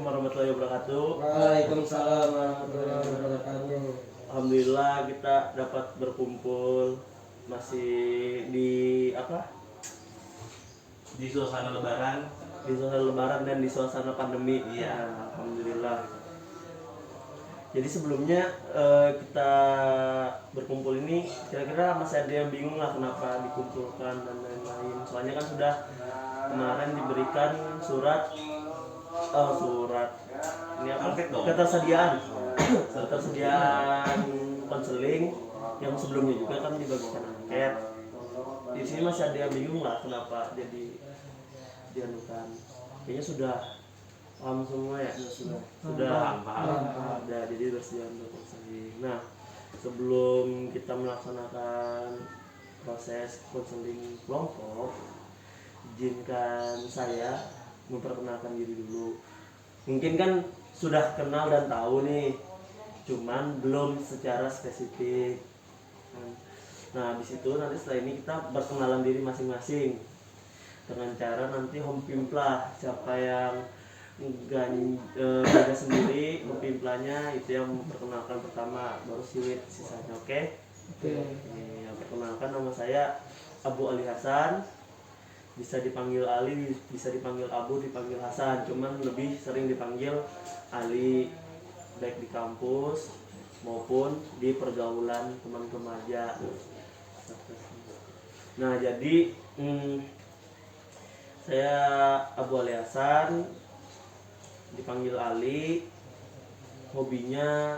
warahmatullahi wabarakatuh. Waalaikumsalam warahmatullahi wabarakatuh. Alhamdulillah kita dapat berkumpul masih di Di suasana lebaran. Di suasana lebaran dan di suasana pandemi. Iya. Alhamdulillah. Jadi sebelumnya kita berkumpul ini kira-kira masih ada yang bingung lah kenapa dikumpulkan dan lain-lain. Soalnya kan sudah kemarin diberikan surat ini apa? Ketersediaan konseling yang sebelumnya juga kan dibagikan angket. Di sini masih ada yang bingung lah kenapa jadi dianukan. Kayaknya sudah paham semua ya, sudah paham. Jadi bersedia untuk konseling. Nah, sebelum kita melaksanakan proses konseling kelompok, izinkan saya memperkenalkan diri dulu. Mungkin kan sudah kenal dan tahu nih, cuman belum secara spesifik. Nah, di situ nanti setelah ini kita berkenalan diri masing-masing dengan cara nanti home pimpla, siapa yang jaga sendiri home pimplanya itu yang memperkenalkan pertama, baru siwit sisanya. Oke. Yang perkenalkan, nama saya Abu Ali Hasan. Bisa dipanggil Ali, bisa dipanggil Abu, dipanggil Hasan, cuman lebih sering dipanggil Ali, baik di kampus maupun di pergaulan teman remaja. Nah, jadi saya Abu Ali Hasan, dipanggil Ali. Hobinya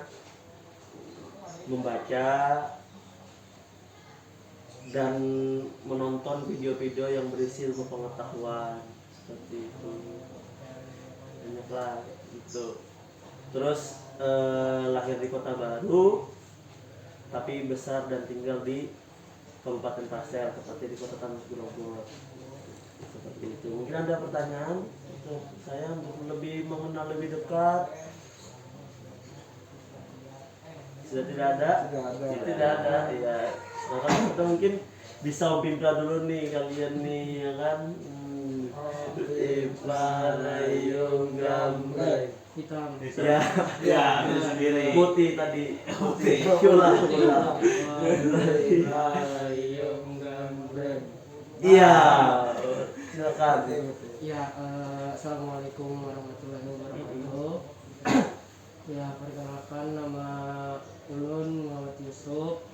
membaca dan menonton video-video yang berisi ilmu pengetahuan seperti itu, banyaklah gitu. Terus lahir di Kota Baru tapi besar dan tinggal di Kabupaten Pasir, tepatnya di Kota Tanjung Grogol. Seperti itu. Mungkin ada pertanyaan untuk saya untuk lebih mengenal lebih dekat? Sudah tidak ada? Tidak ada. Ya. Sekarang kita mungkin bisa pimpla dulu nih kalian nih, ya kan? Parayung gambar Hitam. Ya, itu sendiri. putih tadi. Putih. Parayung gambar. Iya. Silakan. Ya, assalamualaikum warahmatullahi wabarakatuh. Ya, perkenalkan, nama ulun Muhammad Yusuf,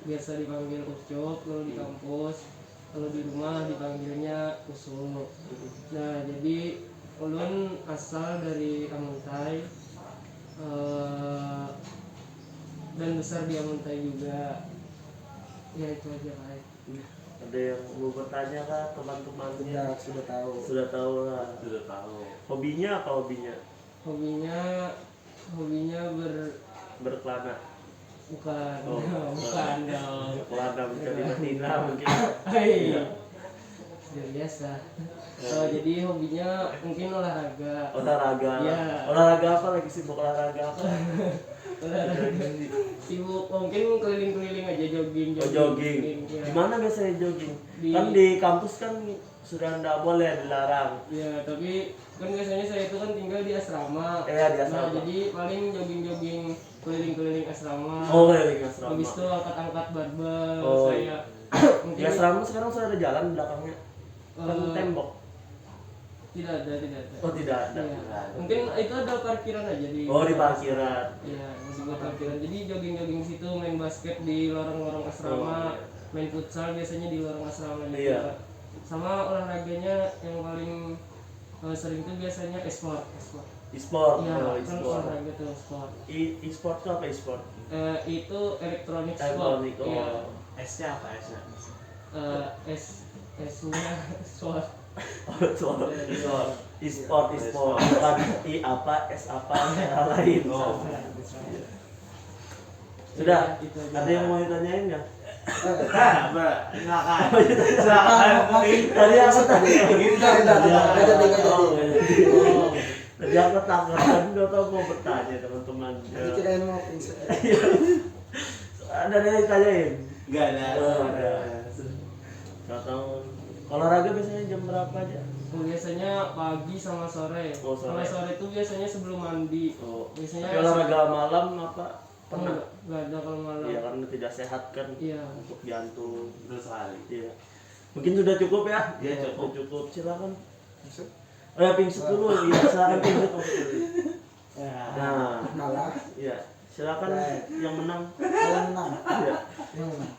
biasa dipanggil Ucup. Kalau di kampus, kalau di rumah dipanggilnya Usup. Nah, jadi ulun asal dari Amuntai, dan besar di Amuntai juga. Ya, itu aja Pak. Ada yang mau bertanya kah teman-temannya? Sudah tahu. Sudah tahu lah. Sudah tahu. Hobinya apa hobinya? Hobinya Berkelana. bukan Oh, bukan dong. Berkelana mencari betina mungkin. Hai. Sudah biasa. Jadi hobinya mungkin olahraga. Olahraga. Iya. Olahraga apa lagi sibuk olahraga apa? Olahraga. Sibuk mungkin keliling-keliling aja, jogging. Oh, jogging. Ya. Di mana biasanya jogging? Di- Kan di kampus kan sudah tidak boleh, dilarang. Ya, tapi kan biasanya saya itu kan tinggal di asrama. Iya, di asrama. Nah, jadi paling jogging-jogging keliling-keliling asrama. Oh, keliling asrama. Habis itu angkat-angkat barbel. Oh, Saya Di asrama sekarang sudah ada jalan belakangnya. Kan tembok. Tidak ada. Oh, tidak ada. Iya. Mungkin itu ada parkiran aja di. Oh, di parkiran. Iya, masih buat parkiran. Jadi jogging-jogging situ, main basket di lorong-lorong asrama, main futsal biasanya di lorong asrama juga. Iya. Sama olahraganya yang paling sering tuh biasanya e-sport. E-sport. Iya, Oh, kan e-sport. olahraga tuh sport. E-sport itu apa e-sport? Itu elektronik sport. Elektronik. Iya. Oh. S-nya apa S-nya? S-nya sport. Oh, e-sport. Bukan I apa, S apa, yang lain. Oh. Sudah. Itu aja. Ada yang mau ditanyain nggak? Silakan. Silakan. Tadi aku tadi. Oh. Tadi aku tanggapan, nggak tahu mau bertanya teman-teman. Kirain mau Ada yang ditanyain? Enggak ada. Oh, ada. Nggak tahu. Olahraga biasanya jam berapa aja? Biasanya pagi sama sore. Oh, sore. Kalau sore itu biasanya sebelum mandi. Oh. Biasanya Tapi olahraga malam apa pernah? Enggak ada kalau malam. Iya kan tidak sehat kan Iya. untuk jantung. Terus sekali. Iya. Mungkin sudah cukup ya? Iya, cukup. Cukup. Silakan. Maksud? Oh ya pingsut dulu. Iya, silakan pingsut. Ya. Nah, Kalah. iya. Silakan yang menang. Yang menang. Iya. Yang menang.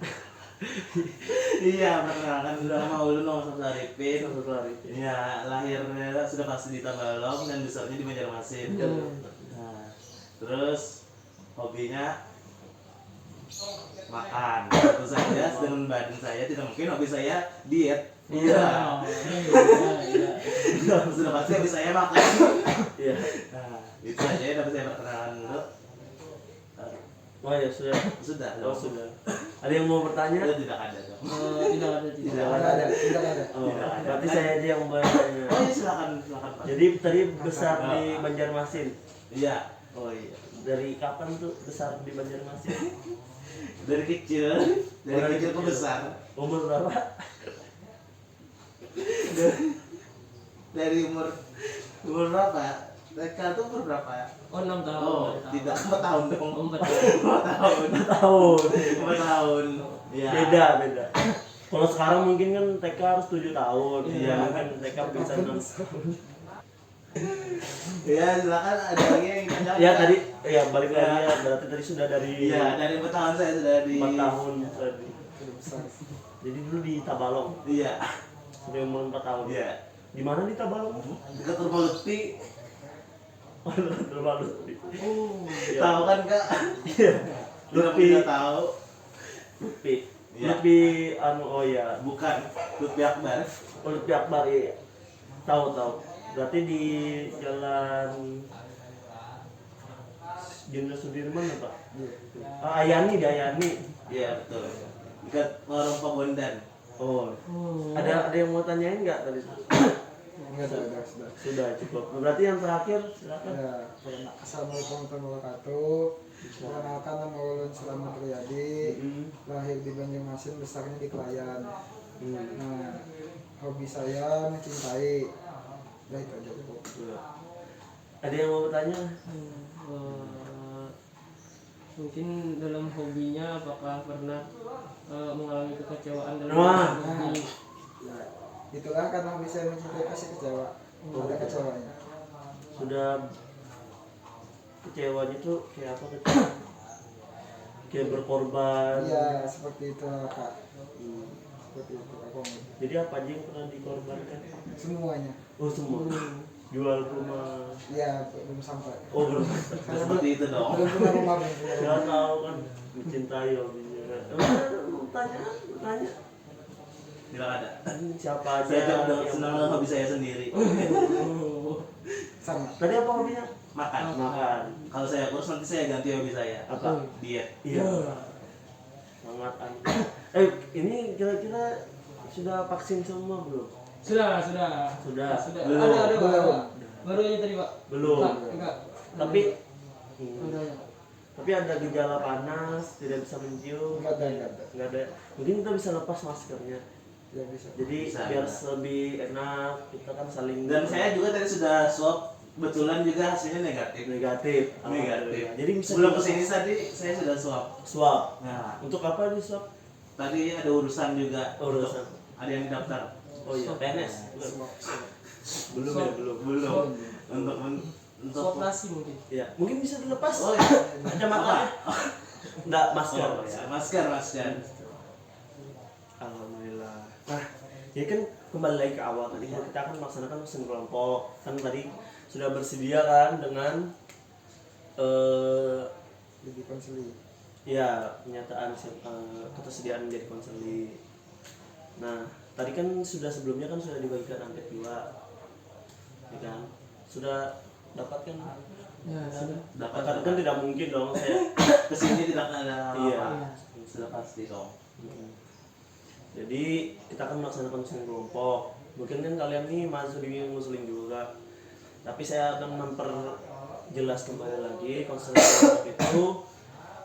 Iya, perkenalkan nama Ulun nomor 1 Arifin. Satu lari. Iya, lahirnya sudah pasti di Tabalong dan besarnya di Banjarmasin. Nah, terus hobinya makan. Tentu saja dengan badan saya tidak mungkin hobi saya diet. Iya. Sudah pasti hobi saya makan. Iya. Nah, itu saja yang dapat saya perkenalkan dulu. Oh ya sudah. Sudah. Oh sudah. Ada yang mau bertanya? Itu tidak ada dong. Tidak ada. Tidak Tidak ada. Tidak ada. Oh, Tidak ada. berarti saya aja yang bertanya. Oh iya, silakan Pak. Jadi tadi besar di Banjarmasin. Iya, Oh iya. Dari kapan tuh besar di Banjarmasin? dari kecil ke besar. Umur berapa? Dari umur berapa? TK tuh umur berapa ya? Oh 6 tahun. Oh, tidak 4 tahun dong. 4 tahun. 4 tahun. Tahun. 4 tahun. Iya. Beda. Kalau sekarang mungkin kan TK harus 7 tahun. Iya, mungkin TK bisa 6 tahun. Ya, silakan ada lagi yang kita Ya tadi ya balik lagi ya, berarti tadi sudah dari Iya, dari 4 tahun saya sudah di 4 tahun tadi. Jadi dulu di Tabalong Iya. sampai umur 4 tahun. Iya. Di mana di Tabalong? Dekat rumah Lutfi. Terlalu. Iya. Tahu kan, Kak? Iya. Lutfi Lutfi. tidak tahu. Lutfi. Iya. Lutfi anu oh ya. Bukan Lutfi Akbar. Lutfi Akbar iya. Tahu. Berarti di jalan Jenderal Sudirman apa? Ah, Ayani di Ayani. Iya, betul. Dekat warung Pak Bondan. Oh. Ada yang mau tanyain nggak tadi? Enggak ada. Sudah. Sudah cukup. Berarti yang terakhir silakan. Ya, Assalamualaikum warahmatullahi wabarakatuh. Perkenalkan nama Ulun Selamat Riyadi. Lahir di Banjarmasin, besarnya di Kelayan. Nah, hobi saya mencintai. Udah itu aja cukup. Ada yang mau bertanya? Mungkin dalam hobinya apakah pernah mengalami kekecewaan dalam Wah. hobi? Ya, itulah karena hobi saya mencintai pasti kecewa. Ada kecewanya. Sudah kecewanya tuh kayak apa kecewa? Kayak berkorban. Iya, seperti itu Kak. Seperti itu Kak Komod. Jadi apa aja yang pernah dikorbankan? Semuanya. Oh semua. Jual rumah. Iya, belum sampai. Oh belum. Nggak seperti itu dong. Belum punya rumah, belum punya Saya rumah. tahu kan mencintai hobinya. Tanya. Tidak ada. Siapa aja? Saya juga yang- senang dengan hobi saya sendiri. Sama. Tadi apa hobinya? Makan. Makan. Kalau saya kurus nanti saya ganti hobi saya. Apa? Diet. Iya. Sangat aneh. Ini kira-kira sudah vaksin semua belum? Sudah. Sudah. Belum. Ada. Belum. Baru aja tadi, Pak. Belum. Enggak. Tapi Ada ya. tapi ada gejala panas, tidak bisa mencium. Enggak ada. Nggak ada. Mungkin kita bisa lepas maskernya. Ya bisa. Jadi Bisa, biar bisa. lebih enak, kita kan saling Dan saya juga tadi sudah swab, kebetulan juga hasilnya negatif. negatif. Negatif. Jadi bisa Sebelum kita kesini tadi saya sudah swab. swab. Nah, Untuk apa di swab? tadi ada urusan juga. Urusan. Untuk- Ada yang daftar. Oh iya, PNS. Belum ya, belum. Belum. Untuk Operasi mungkin. Ya, mungkin bisa dilepas. Oh iya. Kacamatanya. Enggak, masker. Oh, ya. Masker. Alhamdulillah. Nah, ya kan kembali lagi ke awal tadi kan kita akan melaksanakan mesin kelompok. Kan tadi sudah bersedia kan dengan Jadi konseli. ya pernyataan ketersediaan menjadi konseli. Nah, tadi kan sebelumnya kan sudah dibagikan angket 2. Ya kan? Sudah dapatkan? Ya, sudah. Dapatkan kan tidak mungkin dong saya. Kesini tidak ada Iya. apa-apa. Sudah pasti dong. Jadi kita akan melaksanakan mesin kelompok. Mungkin kan kalian nih masuk di muslim juga. Tapi saya akan memperjelas kembali lagi konsep kelompok itu,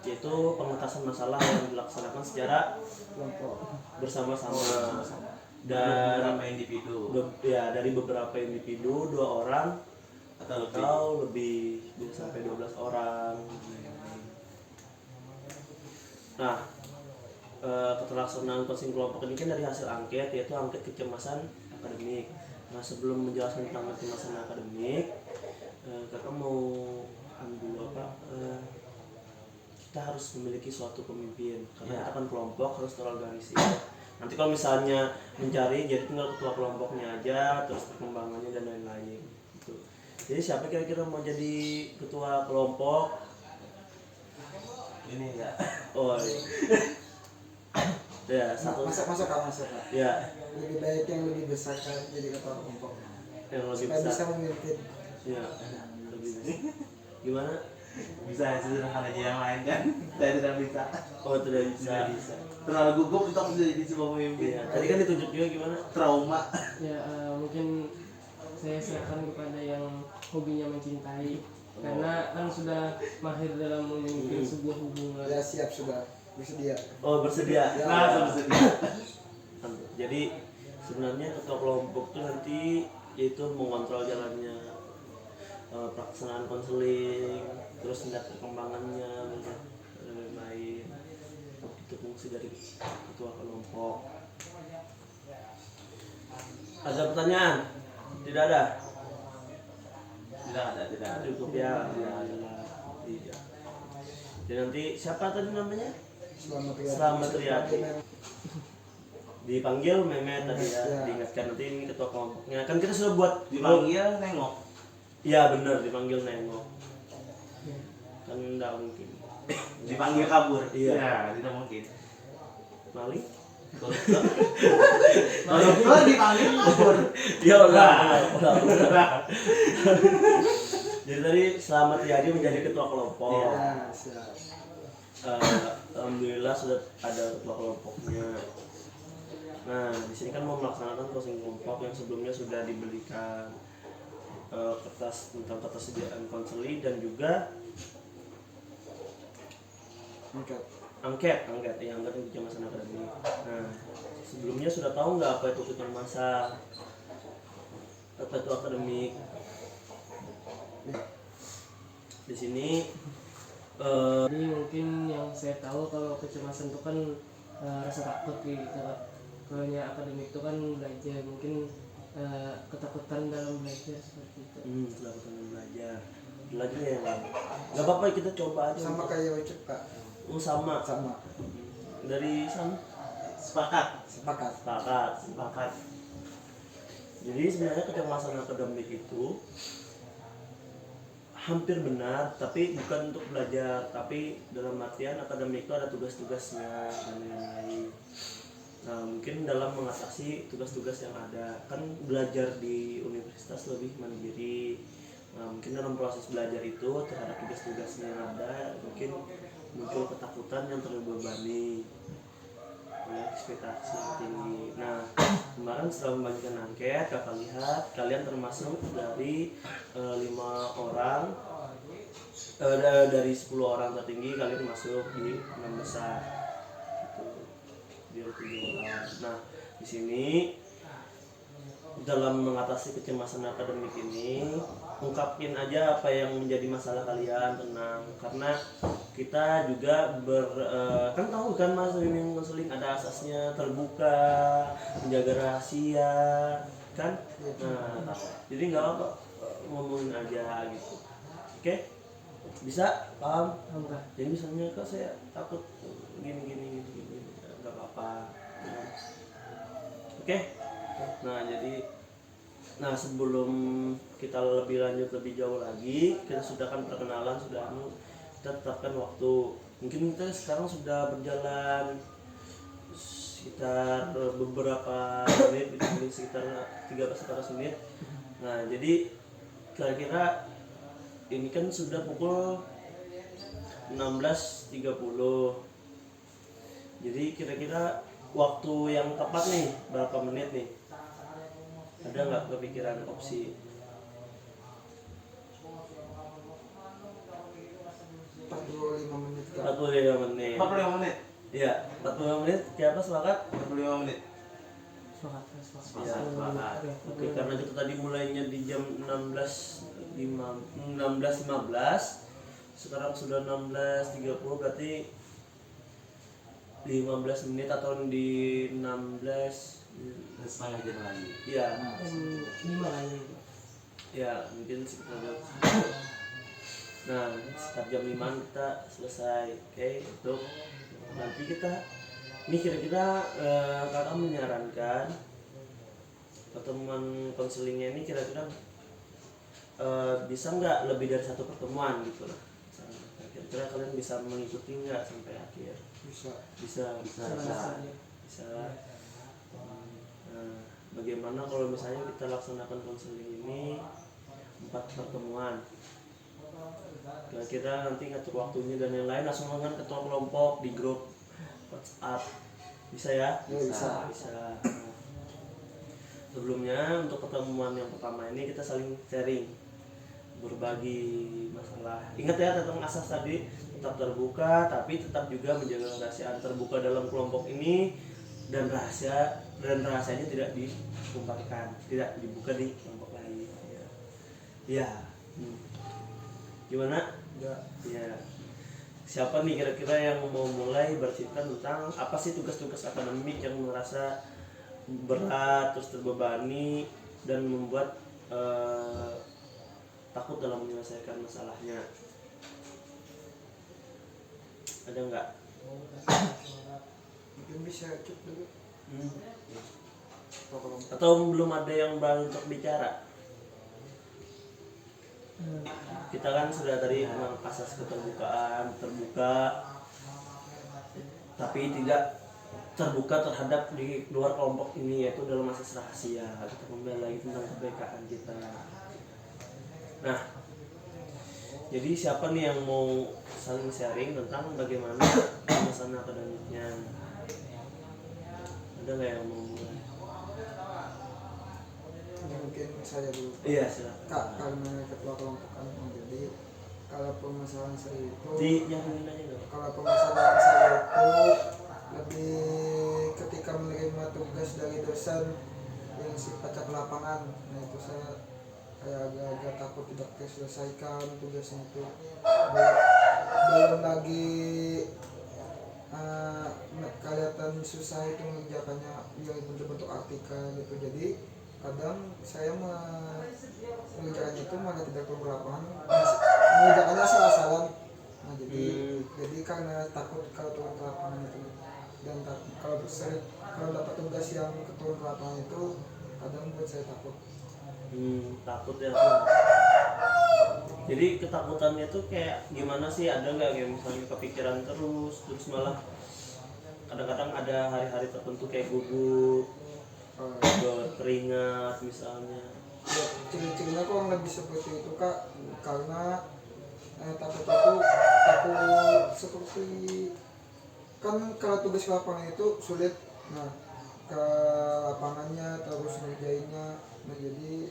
yaitu pengentasan masalah yang dilaksanakan secara Kelompok. bersama-sama. dan beberapa individu ya dari beberapa individu 2 orang atau lebih. atau lebih bisa sampai 12 orang. Nah, keterlaksanaan coaching kelompok ini kan dari hasil angket, yaitu angket kecemasan akademik. Nah, sebelum menjelaskan tentang kecemasan akademik, kakak mau ambil apa? Kita harus memiliki suatu pemimpin karena kita kan kelompok harus terorganisir. Nanti kalau misalnya mencari, jadi tinggal ketua kelompoknya aja, terus perkembangannya dan lain-lain. Gitu. Jadi siapa kira-kira mau jadi ketua kelompok? Ini enggak. Oh, iya. Ya satu. Masuk Kak. Ya, Lebih baik yang lebih besar kan jadi ketua kelompok. yang lebih Supaya bisa besar. memimpin. Ya, lebih besar. Gimana? Bisa sederhana aja yang lain kan. Saya tidak bisa. Oh, tidak bisa. Tidak bisa. Terlalu gugup untuk jadi sebuah pemimpin. Iya. Tadi kan ditunjuk juga gimana? Trauma. Ya mungkin saya serahkan kepada yang hobinya mencintai, karena kan sudah mahir dalam memimpin sebuah hubungan. Ya siap sudah bersedia. Oh, bersedia. Ya. Nah, bersedia. Jadi sebenarnya ketua kelompok tuh nanti yaitu mengontrol jalannya pelaksanaan konseling, terus melihat perkembangannya, dan lain-lain. Itu fungsi dari ketua kelompok. Ada pertanyaan? Tidak ada? Tidak ada. Cukup ya. Tidak ada. Tidak. Jadi nanti siapa tadi namanya? Selamat Riyadi. Dipanggil Mehmet tadi ya, Ya. diingatkan nanti ini ketua kelompoknya. Kan kita sudah buat Dipanggil nengok. Iya benar, dipanggil nengok. Kan enggak mungkin. Dipanggil kabur. Iya. Ya, tidak mungkin. Maling? Kalau dipanggil kabur. Ya udah. Jadi tadi Selamat Riyadi menjadi ketua kelompok. Ya siap. Alhamdulillah sudah ada ketua kelompoknya. Nah, di sini kan mau melaksanakan closing kelompok yang sebelumnya sudah dibelikan kertas tentang ketersediaan konseling dan juga angket yang kecemasan akademik. Nah, sebelumnya sudah tahu nggak apa itu kecemasan, apa itu akademik? Di sini Jadi mungkin yang saya tahu kalau kecemasan itu kan rasa takut gitu kan. Kalau akademik itu kan belajar, mungkin ketakutan dalam belajar seperti itu. ketakutan belajar yang lain. Nggak apa-apa, kita coba aja. Sama kayak Ucup Kak. Sama Sama. dari sana. Sepakat. Sepakat. Jadi sebenarnya kecemasan akademik itu hampir benar, tapi bukan untuk belajar, tapi dalam artian akademik itu ada tugas-tugasnya dan lain-lain. Nah, mungkin dalam mengatasi tugas-tugas yang ada, kan belajar di universitas lebih mandiri. Nah, mungkin dalam proses belajar itu terhadap tugas-tugasnya yang ada, mungkin muncul ketakutan yang terbebani oleh ekspektasi yang tinggi. Nah, kemarin setelah membagikan angket, kakak lihat kalian termasuk dari 5 orang, dari 10 orang tertinggi kalian masuk di 6 besar. Gitu. Di 7 orang. Nah, di sini dalam mengatasi kecemasan akademik ini, ungkapin aja apa yang menjadi masalah kalian, tenang, karena kita juga kan tahu kan mas, swimming konseling ada asasnya terbuka, menjaga rahasia kan. Nah, jadi nggak apa, ngomongin aja gitu. Oke, bisa paham? Enggak. Jadi misalnya kak saya takut gini, nggak apa-apa. Oke. Nah sebelum kita lebih lanjut lebih jauh lagi, kita sudah kan perkenalan, sudah kita tetapkan waktu. Mungkin kita sekarang sudah berjalan sekitar beberapa menit, mungkin sekitar 13-14 menit. Nah jadi kira-kira ini kan sudah pukul 16.30. Jadi kira-kira waktu yang tepat nih berapa menit nih? Ada nggak kepikiran opsi? 45 menit Kak. 45 menit. 45 menit. Iya, 45 menit. Siapa sepakat? 45 menit. Sepakat. Sepakat. Oke, karena kita tadi mulainya di jam 16.15, sekarang sudah 16.30, berarti 15 menit atau di 16, Setengah jam lagi. ya, Lima kali. ya mungkin sekitar jam. Nah, sekitar jam 5 kita selesai. Oke, untuk nanti kita ini kira-kira kakak menyarankan pertemuan konselingnya ini kira-kira bisa nggak lebih dari satu pertemuan gitu lah. Kira-kira kalian bisa mengikuti nggak sampai akhir? Bisa. Bisa. Nah, bagaimana kalau misalnya kita laksanakan konseling ini 4 pertemuan? Kira-kira nanti ngatur waktunya dan yang lain langsung dengan ketua kelompok di grup WhatsApp. Bisa ya? Bisa. Nah, sebelumnya untuk pertemuan yang pertama ini kita saling sharing, berbagi masalah. Ingat ya tentang asas tadi, tetap terbuka tapi tetap juga menjaga kerahasiaan. Terbuka dalam kelompok ini dan rahasianya tidak dikumpulkan, tidak dibuka di kelompok lain. Ya. Gimana? Ya. Siapa nih kira-kira yang mau mulai bercerita tentang apa sih tugas-tugas akademik yang merasa berat, terus terbebani dan membuat takut dalam menyelesaikan masalahnya? Ada nggak? Mungkin bisa cek dulu. Atau belum ada yang berani untuk bicara? Kita kan sudah tadi memang asas keterbukaan, terbuka tapi tidak terbuka terhadap di luar kelompok ini, yaitu dalam asas rahasia. Kita membela lagi tentang kebekaan kita. Nah, jadi siapa nih yang mau saling sharing tentang bagaimana suasana akademiknya? Ada nggak yang mau mulai? Mungkin saya dulu. Iya, silakan. Kak, karena ketua kelompok kan, jadi kalau permasalahan saya itu Yang ini aja nggak? kalau permasalahan saya itu lebih ketika menerima tugas dari dosen yang sifatnya ke lapangan. Nah itu saya kayak agak-agak takut tidak terselesaikan tugasnya itu. Belum lagi kelihatan susah itu mengerjakannya yang bentuk-bentuk artikel gitu. Jadi kadang saya mengerjakannya itu malah tidak turun ke lapangan, mengerjakannya salah-salah. Nah jadi karena takut kalau turun ke lapangan itu, dan kalau dapat tugas yang turun ke lapangan itu kadang buat saya takut. Takut ya. Jadi ketakutannya tuh kayak gimana sih? Ada nggak kayak misalnya kepikiran terus malah kadang-kadang ada hari-hari tertentu kayak gugup, berkeringat misalnya. Ya, ciri-cirinya kok lebih seperti itu Kak, karena takut seperti kan kalau tugas ke lapangan itu sulit. Nah ke lapangannya terus ngerjainnya, nah jadi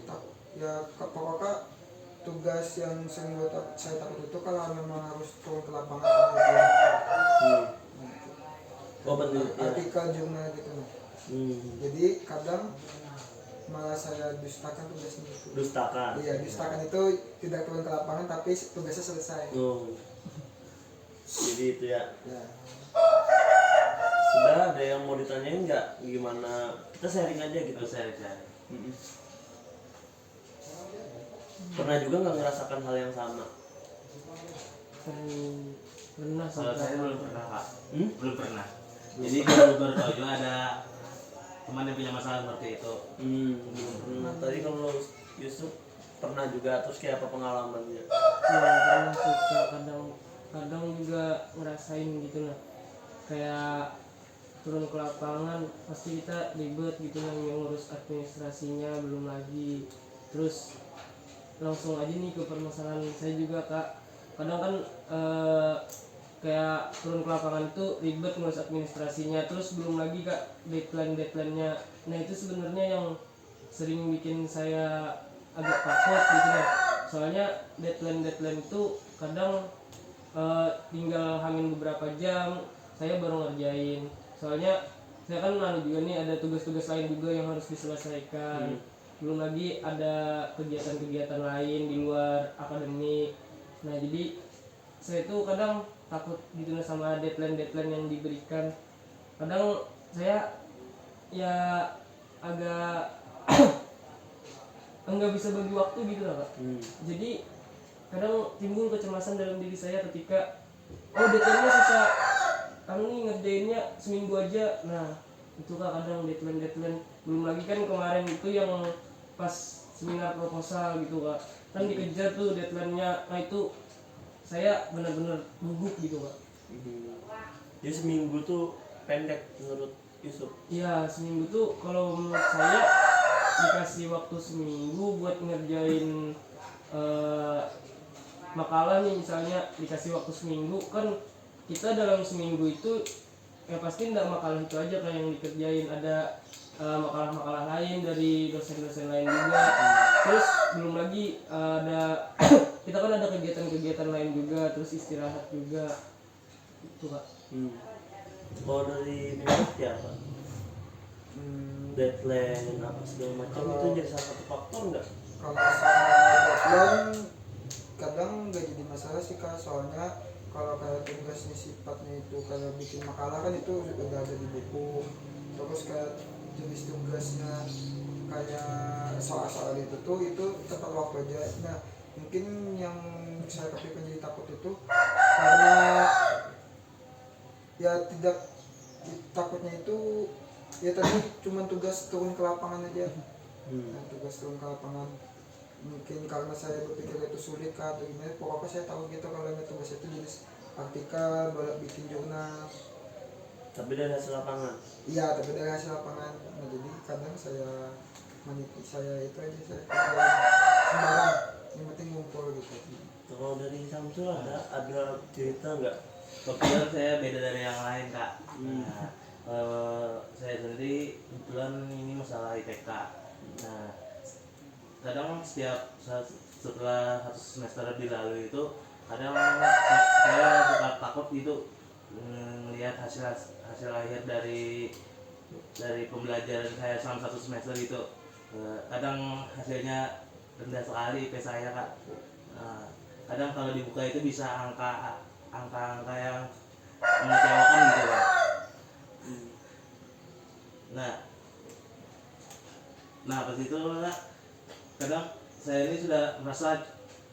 pokoknya tugas yang sering buat saya takut itu kalau memang harus turun ke lapangan artikel jurnal gitu. Jadi kadang malah saya dustakan tugasnya itu. Iya, dustakan itu tidak turun ke lapangan tapi tugasnya selesai. Jadi itu ya. Ya. Sudah ada yang mau ditanyain nggak? Gimana? Kita sharing aja gitu. Sharing. Pernah juga nggak ngerasakan hal yang sama? Pernah sih. Kalau saya belum pernah Pak. Belum pernah. Jadi baru tahu juga ada teman yang punya masalah seperti itu. Nah tadi kalau Yusuf pernah juga, terus kayak apa pengalamannya? Ya pernah suka kadang juga ngerasain gitu lah, kayak turun ke lapangan pasti kita ribet gitu lah, ngurus administrasinya belum lagi, terus langsung aja nih ke permasalahan saya juga Kak. Kadang kan kayak turun ke lapangan itu ribet ngurus administrasinya, terus belum lagi Kak deadline-nya. Nah itu sebenarnya yang sering bikin saya agak takut gitu ya, soalnya deadline itu kadang tinggal hamil beberapa jam saya baru ngerjain, soalnya saya kan juga nih ada tugas-tugas lain juga yang harus diselesaikan. Belum lagi ada kegiatan-kegiatan lain di luar akademik. Nah jadi saya tuh kadang takut gitu sama deadline yang diberikan. Kadang saya ya agak enggak bisa bagi waktu gitu lah Pak. Jadi kadang timbul kecemasan dalam diri saya ketika deadline-nya sisa nih ngerjainnya seminggu aja. Nah itu Kak kadang deadline. Belum lagi kan kemarin itu yang pas seminar proposal gitu Kak, kan dikejar tuh deadline-nya. Nah itu saya benar-benar gugup gitu Kak. Jadi seminggu tuh pendek menurut Yusuf? Iya seminggu tuh kalau menurut saya dikasih waktu seminggu buat ngerjain makalah nih misalnya, dikasih waktu seminggu kan kita dalam seminggu itu ya pasti enggak makalah itu aja kan yang dikerjain, ada makalah-makalah lain dari dosen-dosen lain juga. Terus belum lagi ada kita kan ada kegiatan-kegiatan lain juga, terus istirahat juga itu Kak. Kalau dari menurut ya Pak, deadline apa segala macam itu jadi salah satu faktor nggak? Kalau sama deadline kadang nggak jadi masalah sih Kak, soalnya kalau kayak tugasnya sifatnya itu kayak bikin makalah kan itu udah ada di buku. Terus kayak jenis tugasnya kayak soal-soal itu tepat waktu aja. Nah mungkin yang saya kepikiran jadi takut itu karena ya tidak, takutnya itu ya tadi cuma tugas turun ke lapangan aja. Nah, tugas turun ke lapangan mungkin karena saya berpikir itu sulit Kak atau gimana, pokoknya saya tahu gitu kalau tugas itu jenis artikel, boleh bikin jurnal. Tapi dari hasil lapangan? Iya, tapi dari hasil lapangan. Nah jadi kadang saya meniti saya itu aja, saya sembarang yang penting ngumpul gitu. Kalau dari Samsul ada cerita nggak? Kebetulan saya beda dari yang lain Kak. Nah, saya sendiri kebetulan ini masalah IPK. Nah, kadang setelah satu semester dilalui itu kadang saya suka takut gitu melihat hasil akhir dari pembelajaran saya selama satu semester itu. Kadang hasilnya rendah sekali IP saya Kak. Kadang kalau dibuka itu bisa angka yang mengecewakan gitu Kak. Nah pas itu Kak, kadang saya ini sudah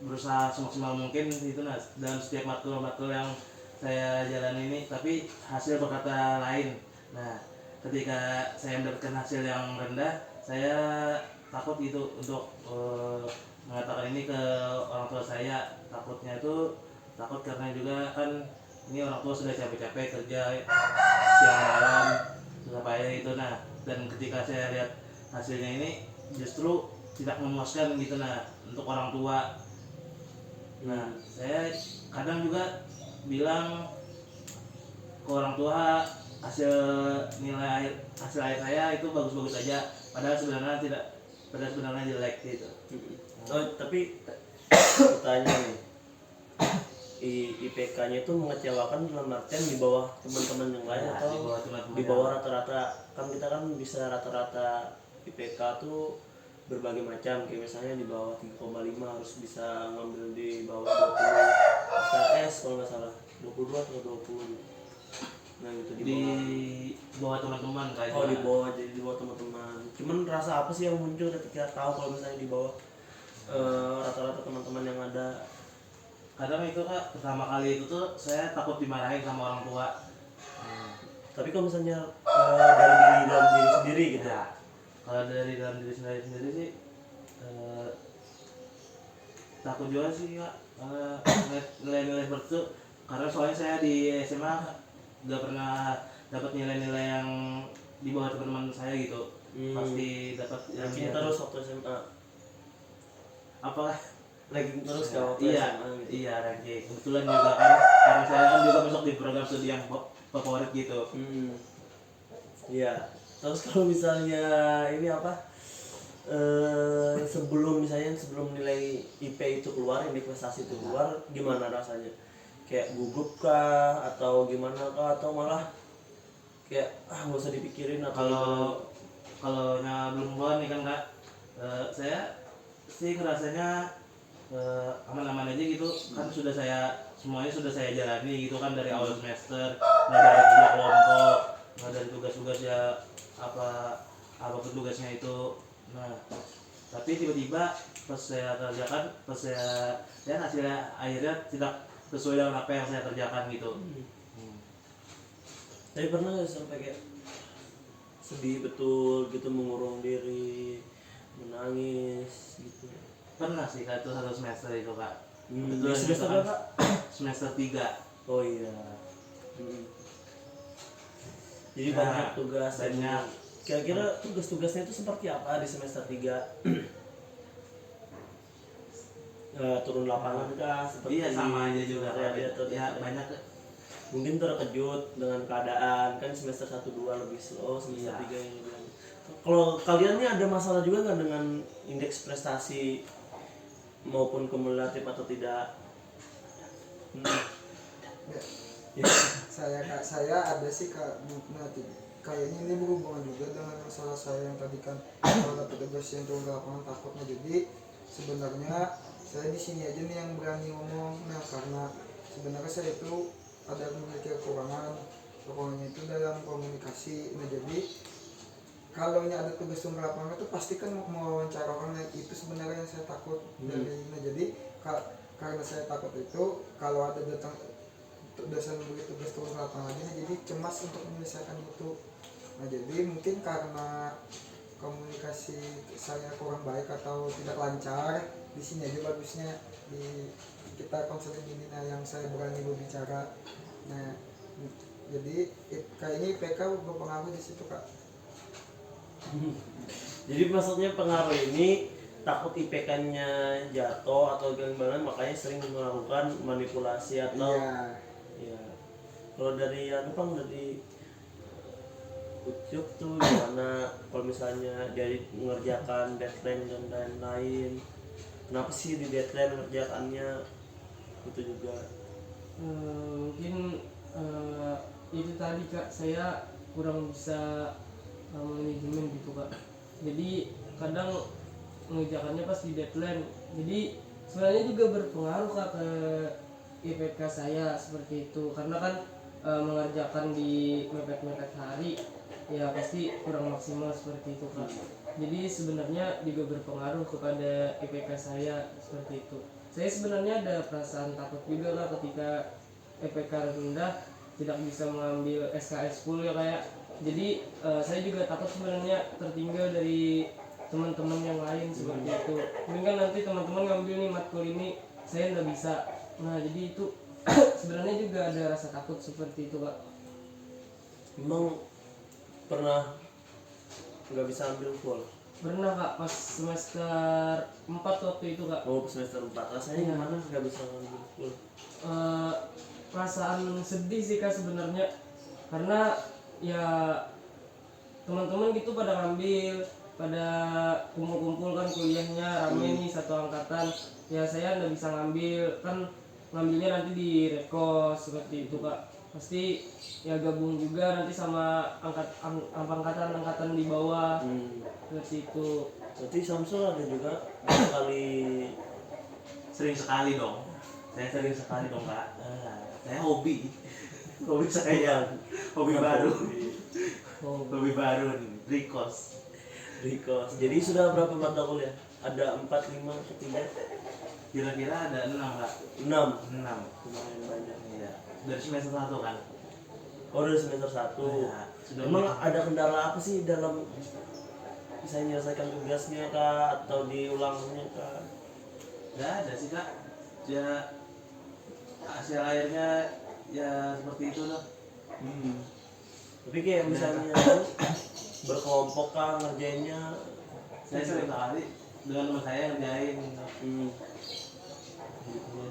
berusaha semaksimal mungkin itu dalam setiap matkul yang saya jalani ini, tapi hasil berkata lain. Nah ketika saya mendapatkan hasil yang rendah, saya takut gitu untuk mengatakan ini ke orang tua saya. Takut karena juga kan ini orang tua sudah capek-capek kerja siang malam susah payah itu. Nah dan ketika saya lihat hasilnya ini justru tidak memuaskan gitu untuk orang tua. Nah saya kadang juga bilang ke orang tua hasil akhir saya itu bagus-bagus aja, padahal sebenarnya jelek gitu. Tapi tanya nih, IPK-nya itu mengecewakan dalam artian di bawah teman-teman yang lain atau di bawah rata-rata? Kan kita kan bisa rata-rata IPK tuh berbagai macam, kayak misalnya di bawah 3,5 harus bisa ngambil di bawah 20 SKS kalau nggak salah, 22 atau 20. Nah gitu di bawah teman-teman kayak oh di bawah teman-teman. Cuman rasa apa sih yang muncul ketika tahu kalau misalnya di bawah rata-rata teman-teman yang ada? Kadang itu Kak, pertama kali itu tuh saya takut dimarahin sama orang tua. Tapi kalau misalnya dari dalam diri sendiri gitu Ya, kalau dari dalam diri sendiri sih takut juga sih Kak, nilai-nilai seperti itu. Karena soalnya saya di SMA gak pernah dapat nilai-nilai yang di bawah teman-teman saya gitu. Pasti dapat yang terus waktu SMA apa ranking terus kalau iya SMA gitu. Iya ranking. Kebetulan juga kan karena saya kan juga masuk di program studi yang favorit gitu. Iya. Terus kalau misalnya ini apa, sebelum nilai IP itu keluar, indeks prestasi itu keluar, gimana rasanya? Kayak gugup kah atau gimana kah, atau malah kayak nggak usah dipikirin atau Kalau belum keluar nih kan Kak, saya sih ngerasanya aman-aman aja gitu kan, semuanya sudah saya jalani gitu kan, dari awal semester, nggak ada kerja kelompok, nggak dari tugas-tugas ya, apapun tugasnya itu. Nah tapi tiba-tiba pas saya kerjakan, pas saya lihat hasilnya akhirnya tidak sesuai dengan apa yang saya kerjakan gitu. Tapi pernah nggak sampai kayak sedih betul gitu, mengurung diri, menangis gitu? Pernah sih Kak, itu satu semester itu Kak. Di semester berapa? Semester 3. Oh iya. Jadi Nah, banyak tugas. banyak. Kira-kira tugas-tugasnya itu seperti apa di semester 3? Turun lapangan kah? Seperti Iya sama aja juga Kak. atau Ya banyak. mungkin terkejut dengan keadaan, kan semester 1-2 lebih slow, semester Iya. 3 yang lebih. Kalau kalian nih ada masalah juga nggak dengan indeks prestasi maupun kumulatif atau tidak? Ya, saya ada sih Kak. Nah, kayaknya ini berhubungan juga dengan masalah saya yang tadi kan, kalau petugas yang turun ke lapangan takutnya. Jadi sebenarnya saya di sini aja nih yang berani ngomong. Nah, karena sebenarnya saya itu ada memiliki kekurangannya itu dalam komunikasi. Nah, jadi kalau ada tugas turun ke lapangan itu pasti kan mau wawancara orang. Nah, itu sebenarnya yang saya takut dari. Nah, jadi karena saya takut itu, kalau ada dosen memberi tugas turun ke lapangan lagi, nah, jadi cemas untuk menyelesaikan itu. Nah, jadi mungkin karena komunikasi saya kurang baik atau tidak lancar, di sini aja bagusnya kita konseling ini, nah yang saya berani berbicara. Nah, jadi kayaknya IPK berpengaruh di situ Kak. Jadi maksudnya pengaruh ini takut IPK-nya jatuh atau gimana, makanya sering melakukan manipulasi atau ya. Kalau dari Bang, dari Ucup tuh gimana kalau misalnya dari mengerjakan deadline dan lain-lain? Kenapa sih di deadline mengerjakannya itu juga? Mungkin itu tadi Kak, saya kurang bisa manajemen gitu Kak. Jadi kadang mengerjakannya pas di deadline. Jadi sebenarnya juga berpengaruh Kak ke IPK saya seperti itu, karena kan mengerjakan di mepet-mepet hari ya pasti kurang maksimal seperti itu Kak. Jadi sebenarnya juga berpengaruh kepada IPK saya seperti itu. Saya sebenarnya ada perasaan takut juga Kak ketika IPK rendah, tidak bisa mengambil SKS full ya kayak. Jadi saya juga takut sebenarnya tertinggal dari teman-teman yang lain seperti itu. Mungkin kan nanti teman-teman ngambil nih matkul ini, saya nggak bisa. Nah jadi itu sebenarnya juga ada rasa takut seperti itu Kak. Emang pernah nggak bisa ambil full? Pernah Kak, pas semester 4 waktu itu Kak. Oh, semester 4 rasanya gimana nggak bisa ambil full? Perasaan sedih sih Kak sebenarnya, karena ya teman-teman gitu pada ngambil, pada kumpul-kumpul kan kuliahnya rame nih satu angkatan, ya saya nggak bisa ngambil, kan ngambilnya nanti di rekos seperti itu Kak. Pasti ya gabung juga nanti sama angkatan di bawah seperti itu. Berarti Samsul ada juga kali. Sering sekali dong. Saya sering sekali dong Kak. Saya hobi saya, hobi baru. Hobi baru nih, Rikos. Jadi sudah berapa mata kuliah? Ada 4, 5, 3? Kira-kira ada 6 Kak. 6. Lumayan banyak. Iya. Dari semester 1 kan. Oh, dari semester 1. Ya, sudah Emang ada kendala apa sih dalam bisa menyelesaikan tugasnya Kak, atau diulangnya Kak? nggak ada sih Kak. Ya hasil akhirnya ya seperti itu lah. Tapi kayak misalnya berkelompok Kak ngerjainnya. Saya sering sekali dengan teman saya ngerjain.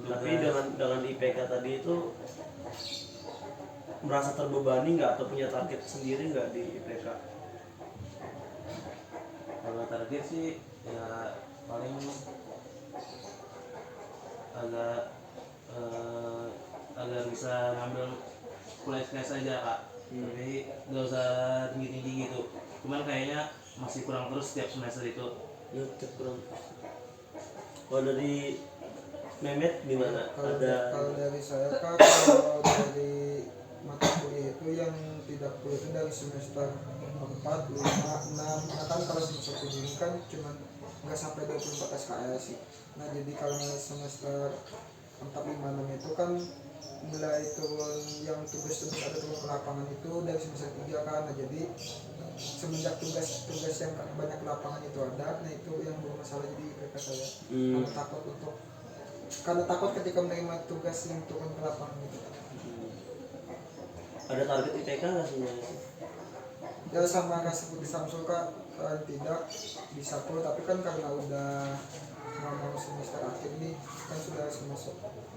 Tapi dengan IPK tadi itu merasa terbebani nggak, atau punya target sendiri nggak di IPK? Kalau target sih ya paling agak bisa ngambil kuliah SKS aja Kak. tapi nggak usah tinggi-tinggi gitu. Cuman kayaknya masih kurang terus setiap semester itu. Ya kurang. Kalau dari Mehmet gimana? Kalau dari saya kak, kalau dari mata kuliah itu yang tidak kuliah itu dari semester 4, 5, 6. Nah kan kalau semester 7 ini kan cuma nggak sampai 24 SKS sih. Nah jadi kalau semester 4, 5, 6 itu kan mulai turun yang tugas-tugas ada turun ke lapangan itu dari semester 3 kan. Nah jadi semenjak tugas yang banyak ke lapangan itu ada, nah itu yang bermasalah jadi IPK saya. Karena takut ketika menerima tugas yang turun ke lapangan gitu. Ada target IPK nggak sebenarnya? Ya sama kayak seperti Samsul kak, tidak bisa tuh, tapi kan karena udah mau semester akhir nih, kan sudah semester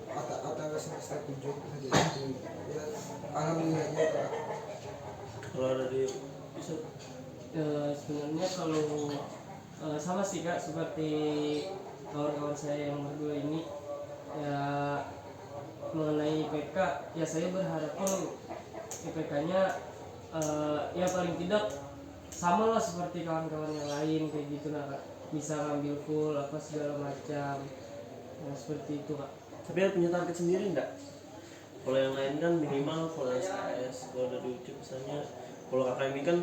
atau semester 7 jadi ya alhamdulillah aja kak. Kalau dari bisa Sebenarnya kalau sama sih kak seperti kawan-kawan saya yang berdua ini, ya mengenai IPK ya saya berharap pun IPK-nya ya paling tidak sama lah seperti kawan-kawan yang lain kayak gitu nah kak, bisa ngambil full apa segala macam, ya, seperti itu kak. tapi ada punya target sendiri enggak? Kalau yang lain kan minimal full SKS. Kalau dari Ucup misalnya, kalau kakak ini kan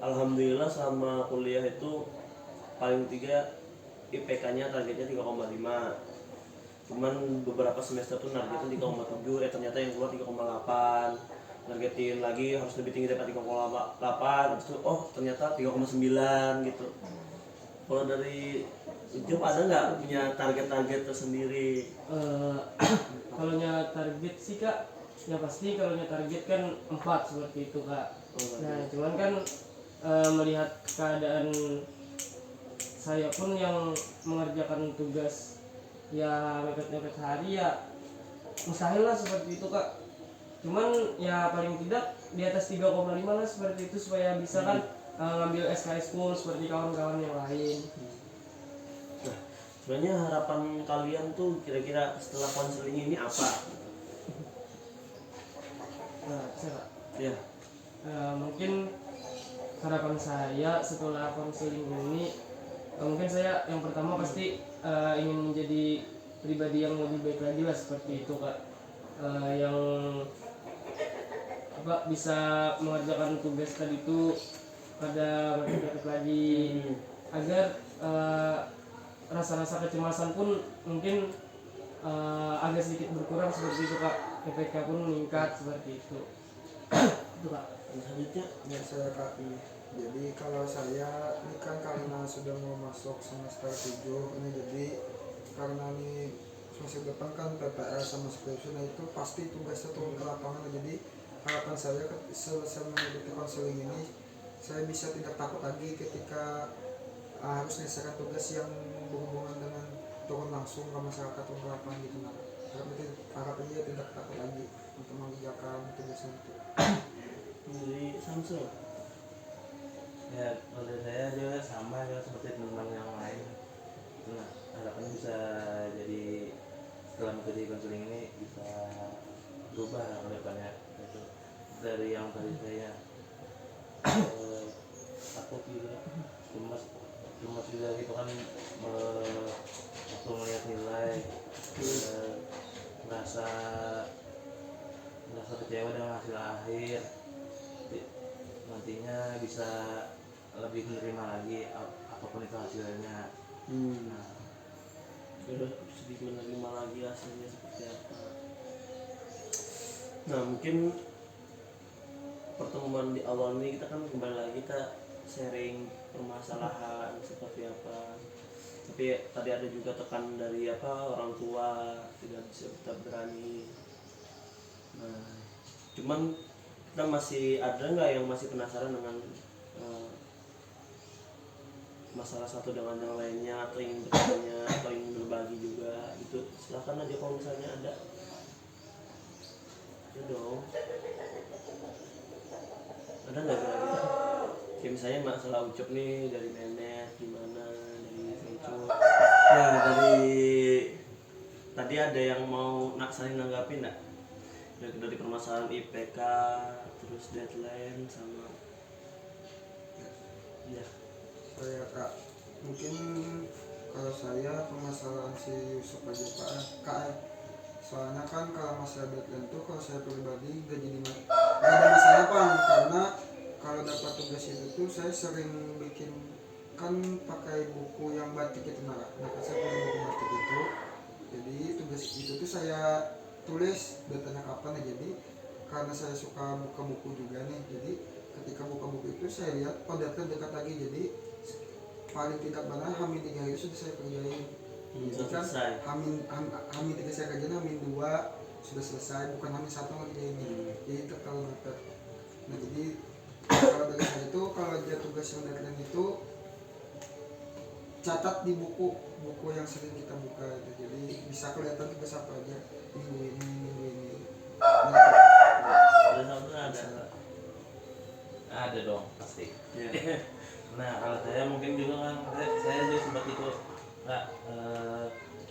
alhamdulillah selama kuliah itu paling 3 IPK-nya targetnya 3,5. Cuman beberapa semester tuh targetnya 3,7, ternyata yang keluar 3,8. Targetin lagi harus lebih tinggi daripada 3,8, habis itu oh ternyata 3,9 gitu. Kalau dari Ucup ada nggak punya target-target tersendiri? Kalau target sih kak, ya pasti kalau target kan 4 seperti itu kak. Nah cuman kan melihat keadaan saya pun yang mengerjakan tugas ya mepet-mepet hari ya mustahil lah seperti itu kak. Cuman ya paling tidak di atas 3,5 lah seperti itu supaya bisa kan ngambil SKS full seperti kawan-kawan yang lain. Nah, sebenarnya harapan kalian tuh kira-kira setelah konseling ini apa? Nah bisa kak. Ya, Mungkin harapan saya setelah konseling ini, mungkin saya yang pertama pasti ingin menjadi pribadi yang lebih baik lagi lah seperti itu kak. Yang apa bisa mengerjakan tugas tadi itu pada mepet lagi, agar rasa-rasa kecemasan pun mungkin agak sedikit berkurang seperti itu kak. IPK pun meningkat seperti itu. Itu kak. selanjutnya Ya saya kak, jadi kalau saya ini kan karena sudah mau masuk semester 7 ini, jadi karena ini semester depan kan PPL sama skripsi, nah itu pasti tugasnya turun ke lapangan. Jadi harapan saya selesai mengikuti konseling ini, saya bisa tidak takut lagi ketika harus menyelesaikan tugas yang berhubungan dengan turun langsung ke masyarakat, turun ke lapangan gitu. Nah harapannya tidak takut lagi untuk mengerjakan tugasnya itu. dari Samsul. Ya kalau dari saya juga sama juga seperti teman-teman yang lain. Nah, harapannya bisa jadi setelah mengikuti konseling ini bisa berubah ke depannya. Itu dari yang tadi saya takut juga, cemas juga gitu kan, waktu melihat nilai, merasa kecewa dengan hasil akhir. Nantinya bisa lebih menerima lagi apapun itu hasilnya. Nah, Terus sedikit menerima lagi hasilnya seperti apa. Nah mungkin pertemuan di awal ini kita kan kembali lagi kita sharing permasalahan seperti apa. Tapi tadi ada juga tekanan dari orang tua tidak bisa tetap berani. Nah cuman kita masih ada nggak yang masih penasaran dengan masalah satu dengan yang lainnya, atau ingin bertanya atau ingin berbagi juga gitu, silahkan aja kalau misalnya ada. Ya dong, ada nggak kira-kira kayak misalnya masalah Ucup nih, dari Mehmet gimana, dari Ucup. Nah dari tadi ada yang mau saling nanggapin nggak? dari permasalahan IPK terus deadline sama ya. Saya Kak, mungkin kalau saya permasalahan si Yusuf aja Kak, soalnya kan kalau masalah deadline tuh kalau saya pribadi gak ada masalah Pak, karena kalau dapat tugas itu tuh saya sering bikin kan pakai buku yang batik itu nah saya punya buku batik itu, jadi tugas itu tuh saya tulis datanya kapan ya. Jadi karena saya suka buka buku juga nih, jadi ketika buka buku itu saya lihat oh deadline dekat lagi, jadi paling tidak mana hamin 3 hari sudah saya kerjain. Jadi kan hamin 3 saya kerjain, hamin 2 sudah selesai, bukan hamin 1 ngerjain ini. Jadi itu kalau mepet. Nah jadi kalau dari saya itu kalau dia tugas yang deadline itu catat di buku yang sering kita buka itu. Jadi bisa kelihatan tugas apa aja minggu ini. Ada dong pasti. Ya. Nah kalau saya mungkin juga kan saya juga sempat itu nggak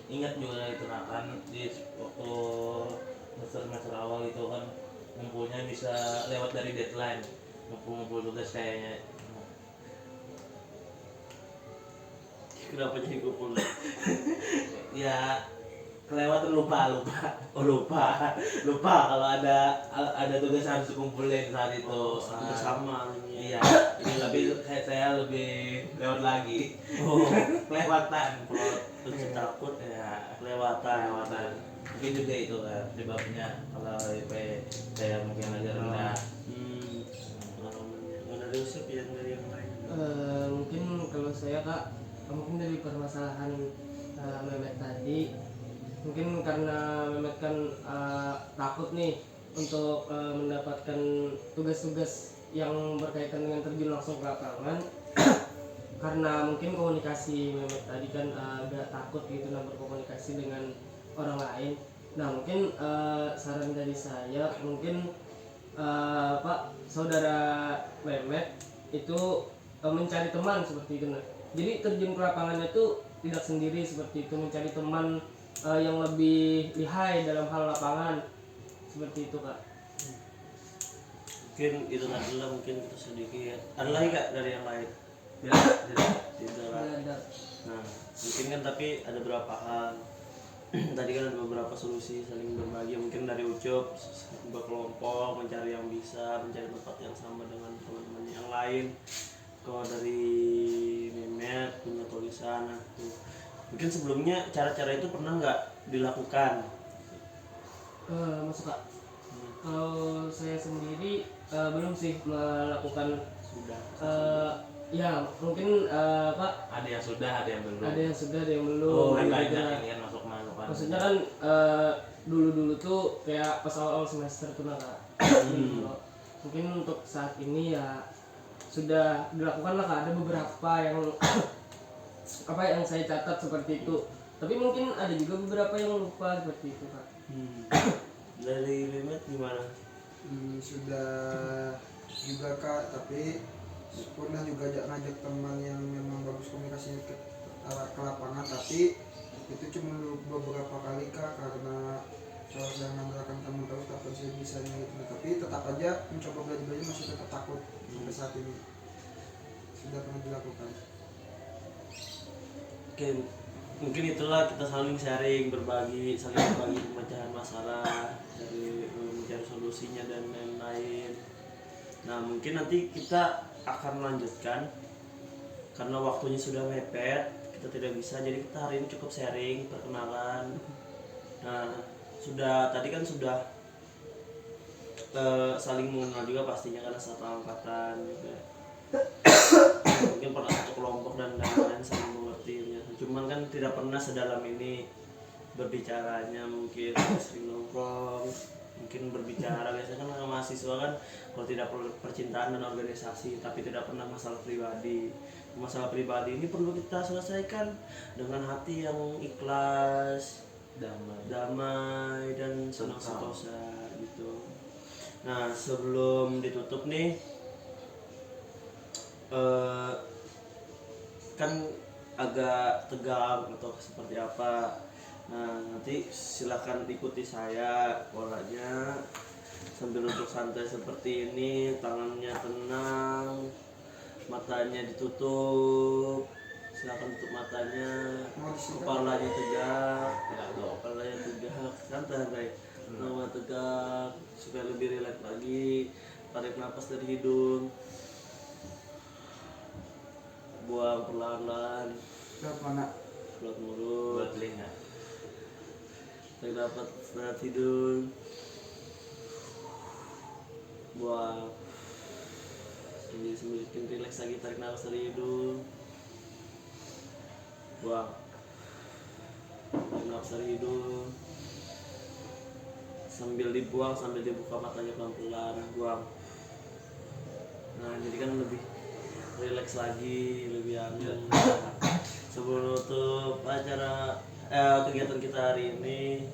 ingat juga itu nah, kan di waktu semester awal itu kan ngumpulnya bisa lewat dari deadline, ngumpul tugas kayaknya. Kenapa jadi kumpul? Ya kelewatan lupa kalau ada tugas harus dikumpulin saat itu. Kita sama Iya, tapi saya lebih lewat lagi. Kelewatan. Terus takut Ya, kelewatan. mungkin juga itu kan sebabnya kalau IP saya mungkin agak rendah. Nggak dari Yusuf yang dari yang lain. Mungkin kalau saya Kak, mungkin dari permasalahan Mehmet tadi, mungkin karena Mehmet kan takut nih untuk mendapatkan tugas-tugas yang berkaitan dengan terjun langsung ke lapangan. Karena mungkin komunikasi Mehmet tadi kan agak takut gitu berkomunikasi dengan orang lain. Nah mungkin saran dari saya mungkin Pak saudara Mehmet itu mencari teman seperti itu. Nah. Jadi terjun ke lapangannya itu tidak sendiri seperti itu, mencari teman yang lebih lihai dalam hal lapangan seperti itu Kak. Mungkin itu adalah mungkin kita sedikit. Ada lagi nggak dari yang lain? Tidak lah. Ada. Nah mungkin kan tapi ada beberapa hal. Tadi kan ada beberapa solusi saling berbagi, mungkin dari Ucup berkelompok mencari yang bisa, mencari tempat yang sama dengan teman-teman yang lain. Kalau dari Mehmet punya tulisan, nah tuh mungkin sebelumnya cara-cara itu pernah nggak dilakukan? Masuk Kak. Kalau saya sendiri belum sih melakukan. Sudah. Ya mungkin Pak. Ada yang sudah, ada yang belum. Ada yang sudah, ada yang belum. Oh, gitu banyak kan. ini kan masuk. Maksudnya kan dulu tuh kayak pas awal semester tuh Kak. Mungkin untuk saat ini ya sudah dilakukan lah Kak. Ada beberapa yang apa yang saya catat seperti itu. Tapi mungkin ada juga beberapa yang lupa seperti itu Kak. Dari Mehmet gimana? Sudah juga Kak, tapi pernah juga ngajak teman yang memang bagus komunikasinya ke lapangan, tapi itu cuma beberapa kali Kak, karena kalau saya mengandalkan teman terus kapan saya bisanya gitu. Tapi tetap aja mencoba belajar masih tetap takut sampai saat ini. Sudah pernah dilakukan. Oke, mungkin itulah kita saling sharing, berbagi pemecahan masalah, dari mencari solusinya dan lain-lain. Nah mungkin nanti kita akan melanjutkan karena waktunya sudah mepet, kita tidak bisa, jadi kita hari ini cukup sharing, perkenalan. Nah tadi kan sudah saling mengenal juga pastinya karena satu angkatan juga. Mungkin pernah satu kelompok dan lain-lain saling mengertinya. Cuman kan tidak pernah sedalam ini berbicaranya, mungkin sering nongkrong, mungkin berbicara biasanya kan mahasiswa kan kalau tidak perlu percintaan dan organisasi, tapi tidak pernah masalah pribadi. Masalah pribadi ini perlu kita selesaikan dengan hati yang ikhlas, damai dan senang sentosa gitu. Nah sebelum ditutup nih, kan agak tegang atau seperti apa, Nah nanti silakan ikuti saya polanya sambil duduk santai seperti ini, tangannya tenang, matanya ditutup, silakan tutup matanya, Mau disikat? kepalanya tegak, kepalanya tegak, santai, nama tegak supaya lebih rileks lagi. Tarik nafas dari hidung, buang perlahan-lahan Lewat mana? lewat mulut. buat telinga. Tarik nafas dari hidung, buang. Semakin rileks lagi, tarik nafas dari hidung, buang. Tarik nafas dari hidung, sambil dibuang sambil dibuka matanya pelan-pelan, buang. Nah jadi kan lebih rileks lagi, lebih aman. Sebelum nutup acara kegiatan kita hari ini,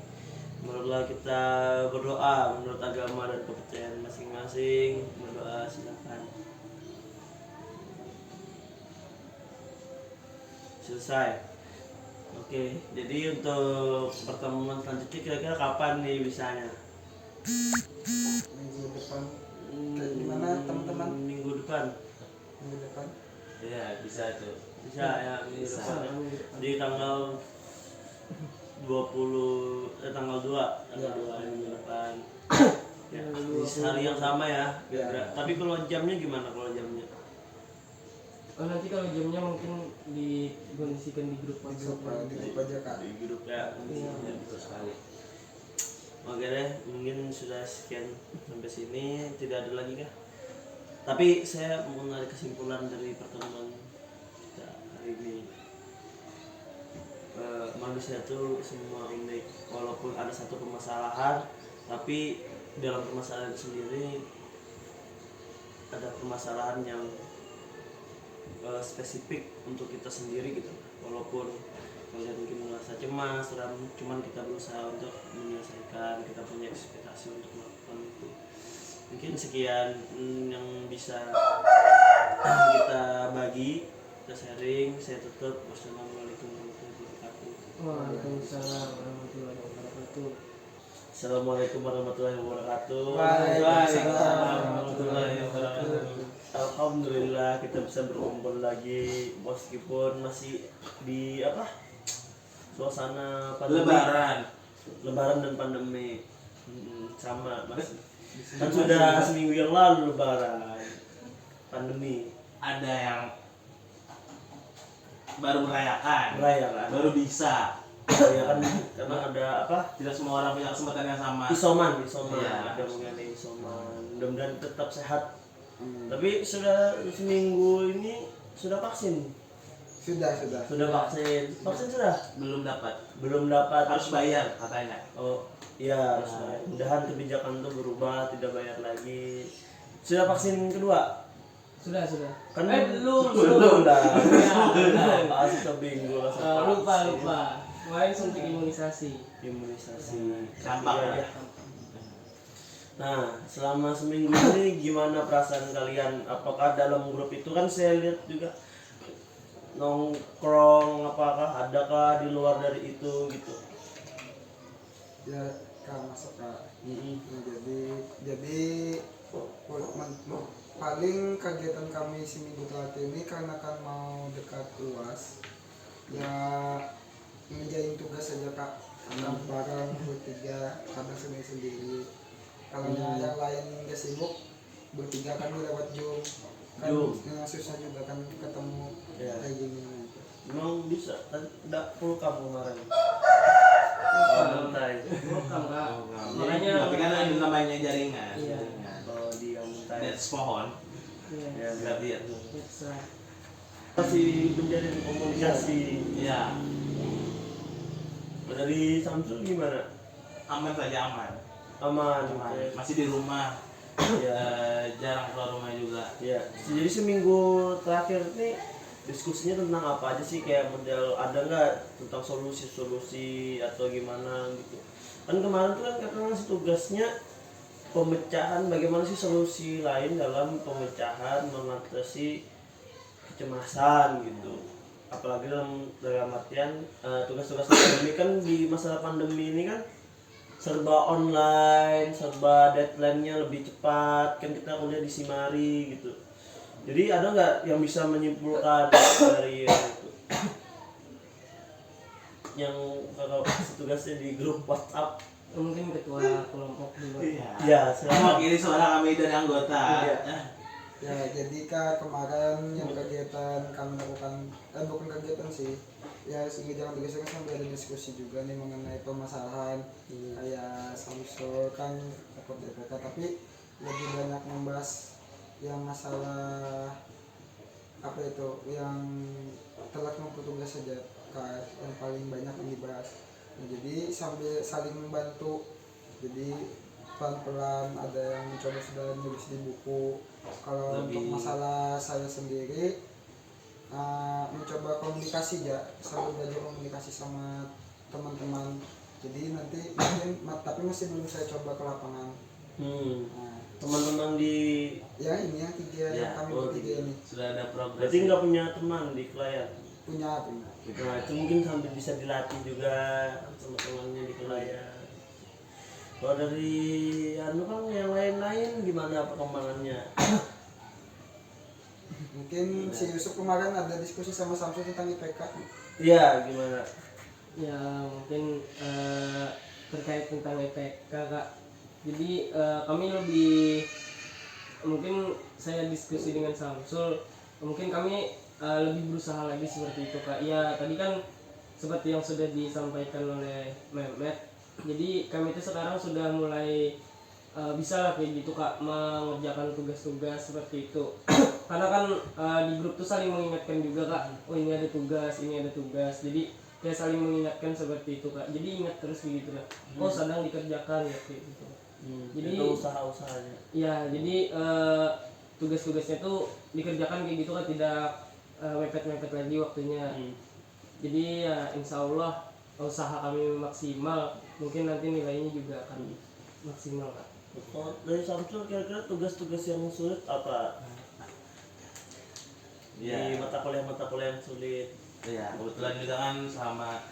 marilah kita berdoa menurut agama dan kepercayaan masing-masing. Berdoa silakan. Selesai. Oke, jadi untuk pertemuan selanjutnya kira-kira kapan nih bisanya? Minggu depan. Kayak gimana teman-teman? Minggu depan. Minggu depan. Iya, bisa tuh. Bisa ya, minggu Bisa. depan ya. Di tanggal 20 tanggal 2 minggu depan. Ya, di hari yang sama ya. Kira-kira. Tapi kalau jamnya gimana kalau jamnya? Oh nanti kalau jamnya mungkin dikondisikan di grup Di grup WhatsApp. di grup aja kak. Di grup ya. Iya. Ya, betul sekali. Oke deh, mungkin sudah sekian sampai sini, tidak ada lagi kah? Tapi saya mau menarik kesimpulan dari pertemuan kita hari ini. Manusia itu semua unik, walaupun ada satu permasalahan, tapi dalam permasalahan itu sendiri ada permasalahan yang spesifik untuk kita sendiri gitu. Walaupun kalian mungkin merasa cemas, cuman kita berusaha untuk menyelesaikan, kita punya ekspektasi untuk melakukan itu. Mungkin sekian yang bisa kita bagi, kita sharing. Saya tutup. Wassalamualaikum warahmatullahi wabarakatuh. Waalaikumsalam warahmatullahi wabarakatuh. Assalamualaikum warahmatullahi wabarakatuh. Waalaikumsalam warahmatullahi wabarakatuh. Alhamdulillah kita bisa berkumpul lagi meskipun masih di suasana pandemi. Lebaran dan pandemi. Sama masih. Kan sudah seminggu yang lalu Lebaran, pandemi. Ada yang baru merayakan, baru bisa. Ya kan karena ada Tidak semua orang punya kesempatan yang sama. isoman Iya. ada mengenai isoman. Mudah-mudahan tetap sehat. Tapi sudah seminggu ini sudah vaksin. Sudah. Vaksin sudah Belum dapat. Harus bayar katanya. oh iya harus bayar. Mudahan kebijakan itu berubah, tidak bayar lagi. Sudah vaksin kedua Sudah. kan Belum. dah masih seminggu langsung vaksin. Lupa. Kemarin suntik imunisasi. Campak. Iya, iya. Nah, selama seminggu ini gimana perasaan kalian? Apakah dalam grup itu kan saya lihat juga nongkrong, apakah adakah di luar dari itu gitu? Ya kak masuk kak. Mm-mm. Jadi paling kegiatan kami seminggu terakhir ini karena kan mau dekat UAS ya ngerjain tugas saja kak, kadang bareng bertiga, kadang sendiri. Kalau yang lain nggak sibuk bertiga kan lewat Zoom kan susah juga kan ketemu kayak gini. Memang bisa, tidak full kamu kemarin. Santai. Welcome kak. Makanya tapi kan ada namanya jaringan. Iya. Kalau dia Di santai. atas pohon. Iya. Ya, Berarti ya. That's right. masih menjadi komunikasi. Iya. Dari Samsul gimana? Aman saja aman. Aman. Masih di rumah. Ya. Jarang keluar rumah juga. Ya. Jadi seminggu terakhir ini diskusinya tentang apa aja sih, kayak model ada nggak tentang solusi atau gimana gitu? Kan kemarin tuh kan kakak ngasih tugasnya pemecahan, bagaimana sih solusi lain dalam pemecahan mengatasi kecemasan gitu. apalagi dalam artian tugas-tugas akademik kan di masa pandemi ini kan serba online, serba deadline-nya lebih cepat, kan kita kuliah di Simari gitu. Jadi ada nggak yang bisa menyimpulkan dari yang kalau tugasnya di grup WhatsApp? Mungkin ketua kelompok dulu. Ya, Sama ini suara kami dari anggota. Ya, jadi Kak, kemarin yang kegiatan kami lakukan, bukan kegiatan sih, ya jangan tugasnya kan sampai ada diskusi juga nih mengenai permasalahan kayak Samsul kan dapat DPK, tapi lebih banyak membahas yang masalah apa itu yang telat mempunyai tugas saja, Kak, yang paling banyak yang dibahas. Nah, jadi sambil saling membantu, jadi pelan-pelan ada yang mencoba sudah nulis di buku. Kalau untuk masalah saya sendiri mencoba komunikasi ya, selalu belajar komunikasi sama teman-teman. Jadi nanti mungkin tapi masih belum saya coba ke lapangan. Nah, teman-teman di ya ini yang tiga yang kami bertiga ini Sudah ada progres. berarti nggak punya teman di klien? punya. Nah itu mungkin sambil bisa dilatih juga teman-temannya di klien. Kalau dari anu kan yang lain-lain gimana perkembangannya? Mungkin si Yusuf kemarin ada diskusi sama Samsul tentang IPK. Iya gimana? Ya mungkin terkait tentang IPK Kak. Jadi kami lebih mungkin saya diskusi dengan Samsul, mungkin kami lebih berusaha lagi seperti itu Kak. Ya tadi kan seperti yang sudah disampaikan oleh Mehmet. Jadi kami itu sekarang sudah mulai bisa lah kayak gitu Kak, mengerjakan tugas-tugas seperti itu. Karena kan di grup tuh saling mengingatkan juga Kak, oh ini ada tugas, ini ada tugas. Jadi kayak saling mengingatkan seperti itu Kak. Jadi ingat terus begitu lah. Oh sedang dikerjakan ya kayak gitu. Jadi itu usaha-usahanya. Ya jadi tugas-tugasnya tuh dikerjakan kayak gitu Kak, tidak mepet-mepet lagi waktunya. Jadi ya insya Allah usaha kami maksimal, mungkin nanti nilainya juga akan maksimal Kak. Kalau dari Samsul kira-kira tugas-tugas yang sulit apa? Di mata kuliah yang sulit. Ya kebetulan juga kan selama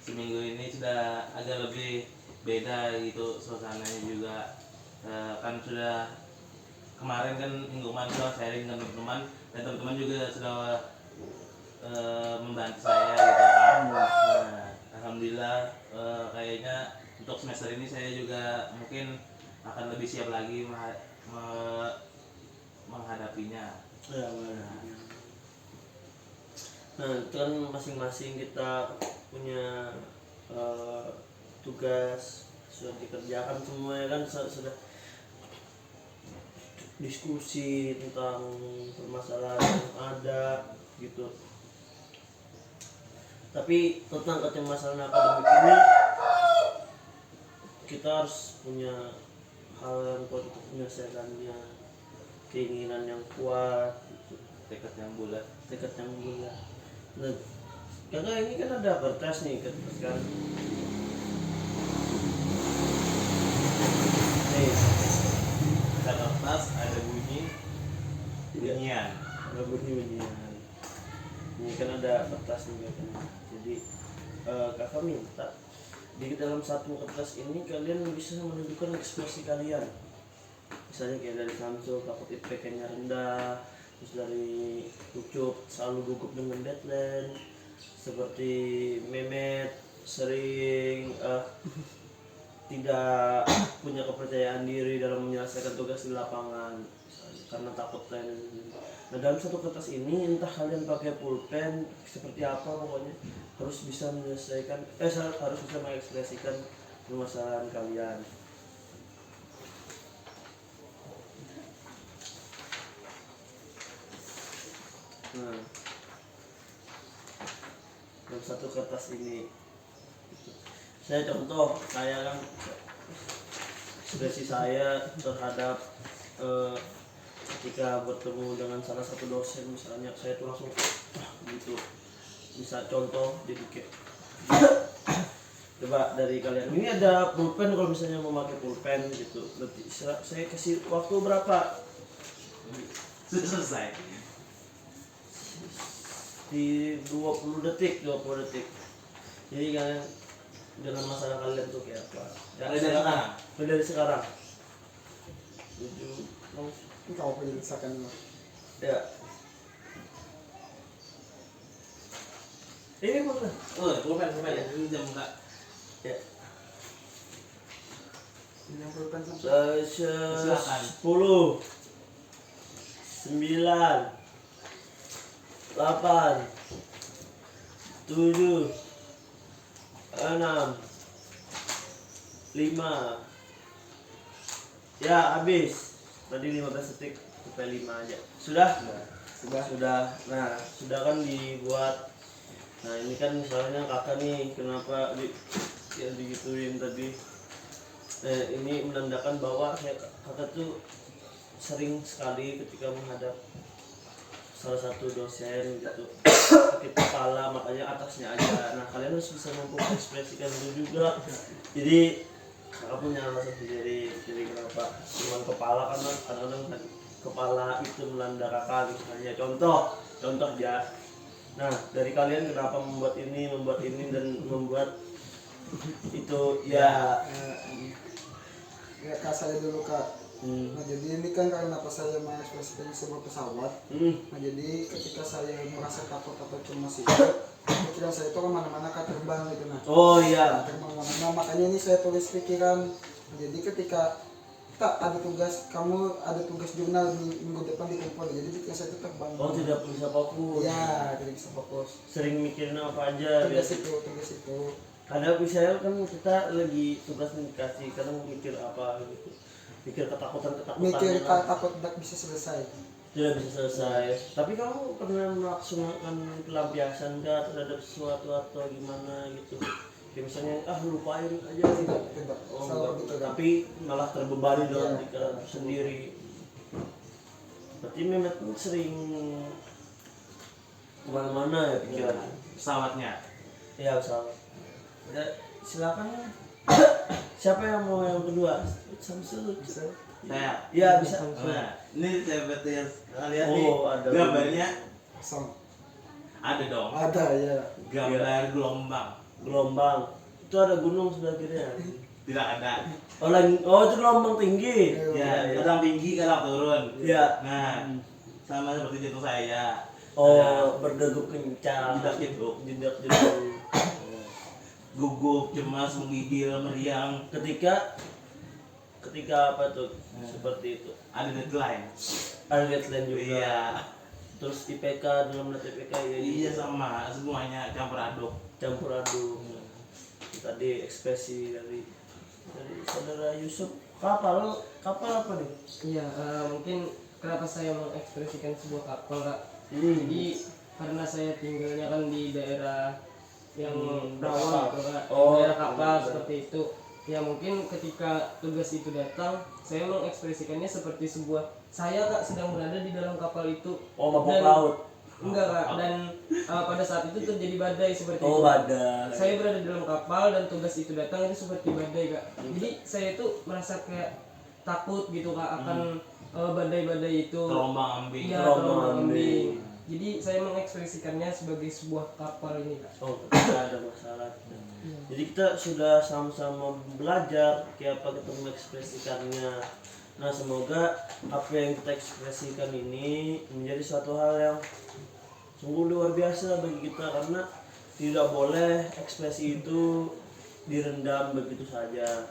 seminggu ini sudah agak lebih beda gitu suasananya juga. Kan sudah kemarin kan minggu kemarin sudah sharing dengan teman-teman, dan teman-teman juga sudah membantu saya gitu kan. Nah, alhamdulillah kayaknya untuk semester ini saya juga mungkin akan lebih siap lagi menghadapinya. Ya, nah itu kan masing-masing kita punya tugas sudah dikerjakan semua ya kan, sudah diskusi tentang permasalahan yang ada gitu. Tapi tentang kecemasan akademik ini kita harus punya hal yang kuat untuk menyelesaikannya, keinginan yang kuat, Tekad yang bulat. Nah, kakak ini kan ada kertas nih, kertas kan. Nih, Ada kertas, ada bunyian. ada bunyian. Ini kan ada kertas juga kan. Jadi kakak minta di dalam satu kertas ini kalian bisa menunjukkan ekspresi kalian. Misalnya kayak dari Samsul takut IPK-nya rendah, terus dari Ucup selalu gugup dengan deadline, seperti Mehmet sering tidak punya kepercayaan diri dalam menyelesaikan tugas di lapangan karena takut lain. Nah dalam satu kertas ini entah kalian pakai pulpen seperti apa, pokoknya harus bisa menyelesaikan harus bisa mengekspresikan permasalahan kalian. Nah dalam satu kertas ini saya contoh, saya kan ekspresi saya terhadap ketika bertemu dengan salah satu dosen misalnya, saya tuh langsung gitu. Bisa contoh jadi kayak coba dari kalian, ini ada pulpen, kalau misalnya mau pakai pulpen gitu berarti saya kasih waktu berapa? Sudah selesai. di 20 detik. Jadi kalian dengan masalah kalian tuh kayak apa? Ya, Mulai dari sekarang? Mulai dari sekarang. 7 Kau pilih misalkan lo. ya. Ini mana? Oh, pulpen ini jam enggak. Ya. Ini yang pulpen sampai. 10 9 8 7 6 5 ya habis tadi 15 detik sampai 5 aja sudah nah sudah kan dibuat. Nah ini kan misalnya kakak nih kenapa ya digituin tadi. Nah ini menandakan bahwa kakak tuh sering sekali ketika menghadap salah satu dosen gitu sakit kepala, makanya atasnya aja. Nah kalian harus bisa mampu mengekspresikan itu juga. Jadi kakak punya alasan sendiri. Jadi kenapa cuma kepala, karena kadang-kadang kan kepala itu melanda kakak misalnya. Contoh aja. Nah dari kalian kenapa membuat ini dan membuat itu ya. Ya kak saya dulu kak. Nah jadi ini kan karena pas saya mengekspresikan sebuah pesawat. Nah jadi ketika saya merasa takut atau cemas itu, pikiran saya itu kemana-mana kak, terbang gitu. Nah Oh iya. terbang kemana-mana, makanya ini saya tulis pikiran. Nah, jadi ketika tak ada tugas, kamu ada tugas jurnal di minggu depan di kumpul, jadi pikiran saya itu terbang. Oh tidak bisa fokus. Ya tidak bisa fokus. Sering mikirin apa aja Tugas biasa. itu. Kadang misalnya kan kita lagi tugas dikasih, kadang mikir apa gitu, mikir ketakutan Mikir takut tidak bisa selesai. tidak bisa selesai. Tapi kamu pernah melaksanakan pelampiasan nggak terhadap sesuatu atau gimana gitu? Kayak misalnya lupain aja gitu. Tidak. Oh, Selalu enggak. gitu kan. Tapi malah terbebani dalam Iya. pikiran sendiri. Berarti Mehmet ini sering kemana-mana ya pikiran. Pesawatnya. Iya salah. Ya, silakan. Siapa yang mau yang kedua? Samsul. Bisa. Saya. Iya bisa. Nah, ini saya betul lihat nih Oh, ada. gambarnya Sama. ada dong. Ada ya. Gambar Gelombang. Itu ada gunung sebelah kirinya. tidak ada. Itu gelombang tinggi. Ya, kadang tinggi, kadang turun. Iya. Nah, sama seperti jantung saya. Oh, berdegup kencang. Jedak-jeduk. Jedak-jeduk. Gugup, cemas, menggigil, meriang. Ketika apa tuh? Seperti itu. Ada deadline. Ada deadline juga. Iya. Terus IPK dalam IPK ya. Iya sama, semuanya campur aduk. Campur aduk. Tadi ekspresi dari saudara Yusuf. Kapal apa nih? Iya, mungkin kenapa saya mengekspresikan sebuah kapal kak. Jadi karena saya tinggalnya kan di daerah yang rawan gitu kak, daerah kapal seperti itu. Ya mungkin ketika tugas itu datang, saya mengekspresikannya seperti sebuah saya kak sedang berada di dalam kapal itu. Oh, mabuk Dan- laut. Enggak kak, dan pada saat itu terjadi badai seperti itu. Oh, badai. Saya berada di dalam kapal dan tugas itu datang itu seperti badai kak. Jadi saya itu merasa kayak takut gitu kak akan badai-badai itu. Terombang-ambing. Iya, terombang-ambing. Jadi saya mengekspresikannya sebagai sebuah kapal ini kak. Oh, tidak ada masalah. Jadi kita sudah sama-sama belajar kayak apa kita mengekspresikannya. Nah, semoga apa yang kita ekspresikan ini menjadi suatu hal yang sungguh luar biasa bagi kita, karena tidak boleh ekspresi itu direndam begitu saja.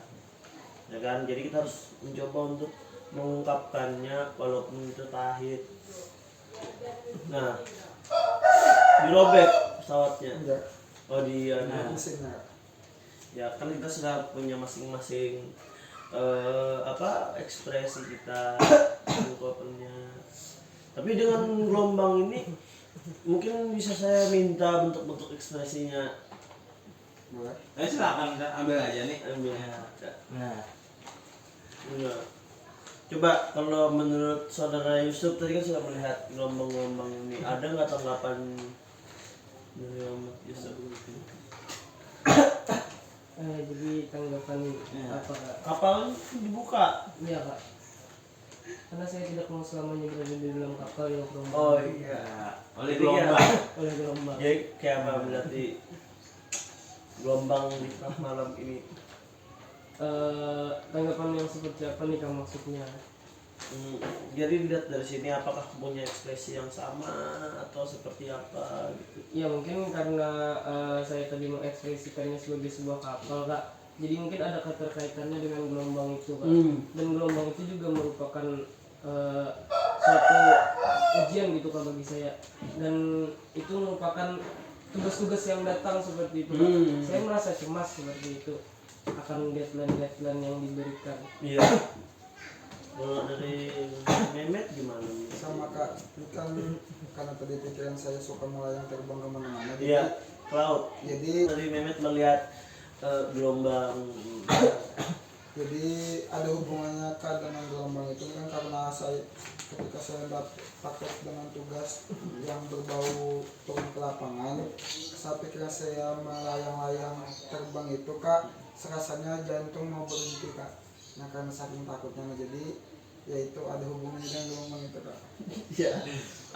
Ya kan? Jadi kita harus mencoba untuk mengungkapkannya walaupun itu pahit. Nah, dirobek pesawatnya. Enggak. Oh dia, Mesinnya. ya kan kita sudah punya masing-masing ekspresi kita, ungkapannya. Tapi dengan gelombang ini mungkin bisa saya minta bentuk-bentuk ekspresinya. Boleh. Silakan ambil aja nih. Ambil. Nah, Enggak. Coba kalau menurut saudara Yusuf tadi kan sudah melihat gelombang-gelombang ini, ada nggak tanggapan dari Muhammad Yusuf? Jadi tanggapan apa kak? Kapal dibuka. Iya kak. karena saya tidak mau selamanya berada di dalam kapal yang berombak Oh iya. Ya, oleh Jadi gelombang. oleh gelombang. Jadi kayak apa berarti gelombang di tengah malam ini? Tanggapan yang seperti apa nih Kang maksudnya? Jadi lihat dari sini apakah punya ekspresi yang sama atau seperti apa gitu? Ya mungkin karena saya tadi mengekspresikannya sebagai sebuah kapal Kak, jadi mungkin ada keterkaitannya dengan gelombang itu Kak. Dan gelombang itu juga merupakan suatu ujian gitu Kak bagi saya, dan itu merupakan tugas-tugas yang datang seperti itu Kak. Saya merasa cemas seperti itu akan deadline yang diberikan. Iya. Kalau dari Mehmet gimana nih? Sama Kak, kan karena tadi pikiran saya suka melayang terbang kemana-mana. Iya, ke laut. Jadi Tadi Mehmet melihat gelombang. Jadi ada hubungannya Kak dengan gelombang itu kan, karena saya ketika saya takut dengan tugas yang berbau turun ke lapangan, saat pikiran saya melayang-layang terbang itu Kak, serasanya jantung mau berhenti Kak. Nah karena saking takutnya, jadi yaitu ada hubungannya dengan gelombang itu Kak. Iya.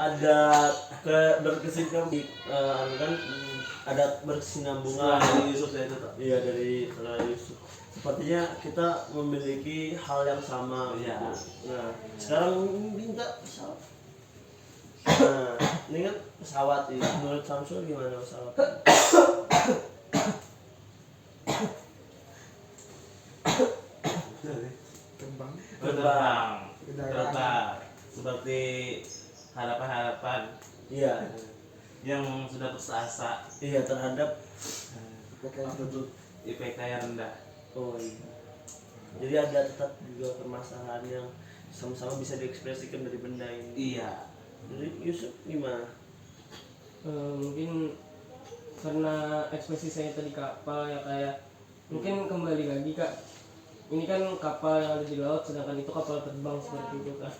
Ada berkesinambungan kan ada berkesinambungan Dari Yusuf ya itu Pak. Iya dari Yusuf. Sepertinya kita memiliki hal yang sama. Iya. Gitu. Nah, sekarang minta pesawat. Nah, ini kan pesawat ini. Menurut Samsul gimana pesawat? Terbang. Terbang. Terbang. Terbang. Seperti harapan-harapan Iya. yang sudah putus asa, Iya terhadap Pakai apa tuh? IPK yang rendah. Oh iya. Jadi ada tetap juga permasalahan yang sama-sama bisa diekspresikan dari benda ini. Iya. Jadi Yusuf gimana? Mungkin karena ekspresi saya tadi kapal ya kayak mungkin kembali lagi Kak, ini kan kapal yang ada di laut sedangkan itu kapal terbang seperti itu Kak.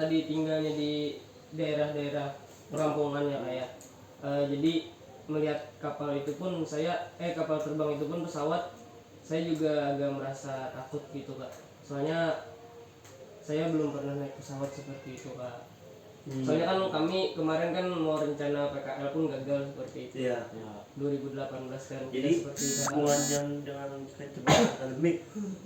Tadi tinggalnya di daerah-daerah perkampungan ya kayak jadi melihat kapal itu pun kapal terbang itu pun pesawat, saya juga agak merasa takut gitu Kak, soalnya saya belum pernah naik pesawat seperti itu Kak. Soalnya kan kami kemarin kan mau rencana PKL pun gagal seperti itu. Iya. 2018 kan Jadi tidak seperti itu. hubungannya dengan kecepatan akademik.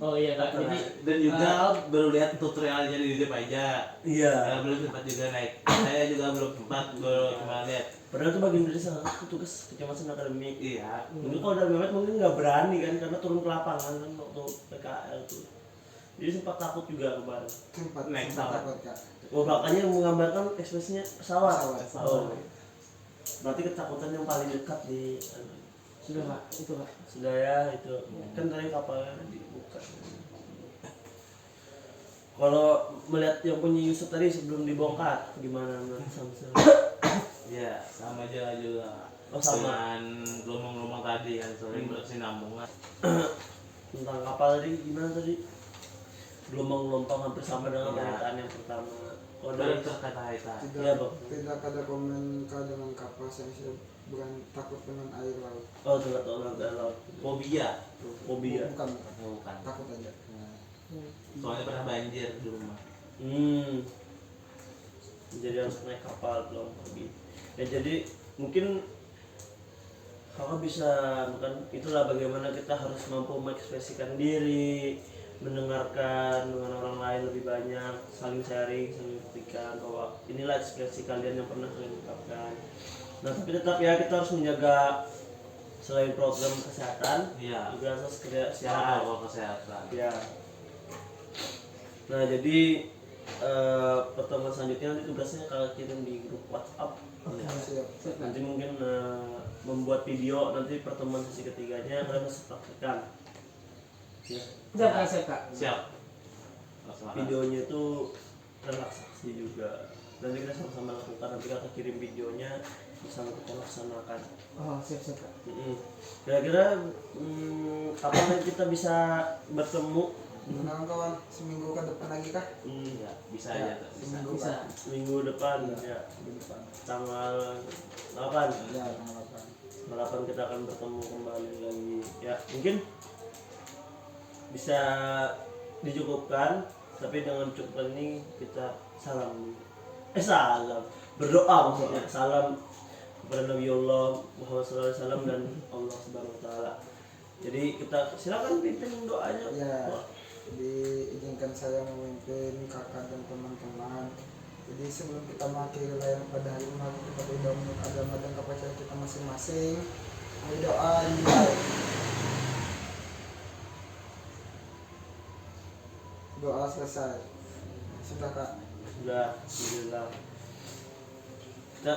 Oh iya Kak, jadi Dan juga baru lihat tutorialnya di YouTube aja. Iya. Saya belum sempat juga naik. Saya juga belum sempat cuma lihat. Padahal itu bagian dari salah satu tugas kecemasan akademik. Iya. Mungkin kalau dari Mehmet mungkin nggak berani kan karena turun ke lapangan kan waktu PKL tuh. Jadi sempat takut juga kemarin. tempat Naik tempat pesawat. takut Kak. Oh makanya menggambarkan ekspresinya pesawat. Pesawat. Oh. Berarti ketakutan yang paling dekat di sudah Kak, itu Kak. sudah ya itu kan tadi kapalnya dibuka. Kalau melihat yang punya Yusuf tadi sebelum dibongkar gimana menurut Samsul? Iya, sama aja juga. Oh, sama. Dengan gelombang-gelombang tadi kan sering berkesinambungan. Tentang kapal tadi gimana tadi? Gelombang-gelombang hampir sama dengan Ya. pernyataan yang pertama. Kalau Baru dari terkata-kata. Tidak, Iya, Bang. tidak ada komen Kak dengan kapal, saya bukan takut dengan air laut. oh tidak tahu laut Fobia. fobia. Bukan, Oh, bukan. takut aja. Soalnya pernah banjir di rumah. Jadi harus naik kapal belum pergi. Ya jadi mungkin kakak bisa bukan itulah bagaimana kita harus mampu mengekspresikan diri, mendengarkan dengan orang lain lebih banyak, saling sharing, saling buktikan bahwa inilah ekspresi kalian yang pernah kalian ungkapkan. Nah tapi tetap ya kita harus menjaga selain program kesehatan, Iya. juga asas Secara kesehatan. protokol kesehatan. Ya. Nah jadi pertemuan selanjutnya nanti tugasnya kalau kirim di grup WhatsApp. Siap. Siap, Kak. Nanti mungkin membuat video nanti pertemuan sesi ketiganya kalian harus praktekkan. Ya. Siap Kak, siap Kak. Siap. Laksanakan. Videonya itu relaksasi juga. Nanti kita sama-sama lakukan. Nanti kita kirim videonya bisa kita laksanakan. Oh siap Kak. Kira-kira kapan kita bisa bertemu? Kawan-kawan, seminggu ke depan lagi Kak? Iya, bisa aja. Kak. Bisa. Seminggu Bisa. Kak. Minggu depan ya. Minggu depan. Tanggal 8. Ya, tanggal 8. Tanggal 8 kita akan bertemu kembali lagi. Ya, mungkin bisa dicukupkan Tapi dengan cukupan ini kita salam berdoa maksudnya salam kepada Nabi Allah Muhammad SAW dan Allah Subhanahu Wa Taala. Jadi kita silakan pimpin doanya. Ya, jadi izinkan saya memimpin kakak dan teman-teman. Jadi sebelum kita mengakhiri layanan pada hari ini, kita berdoa menurut agama dan kepercayaan kita masing-masing. Mari doa dimulai. Doa selesai. Sudah kak. Sudah, alhamdulillah. Kita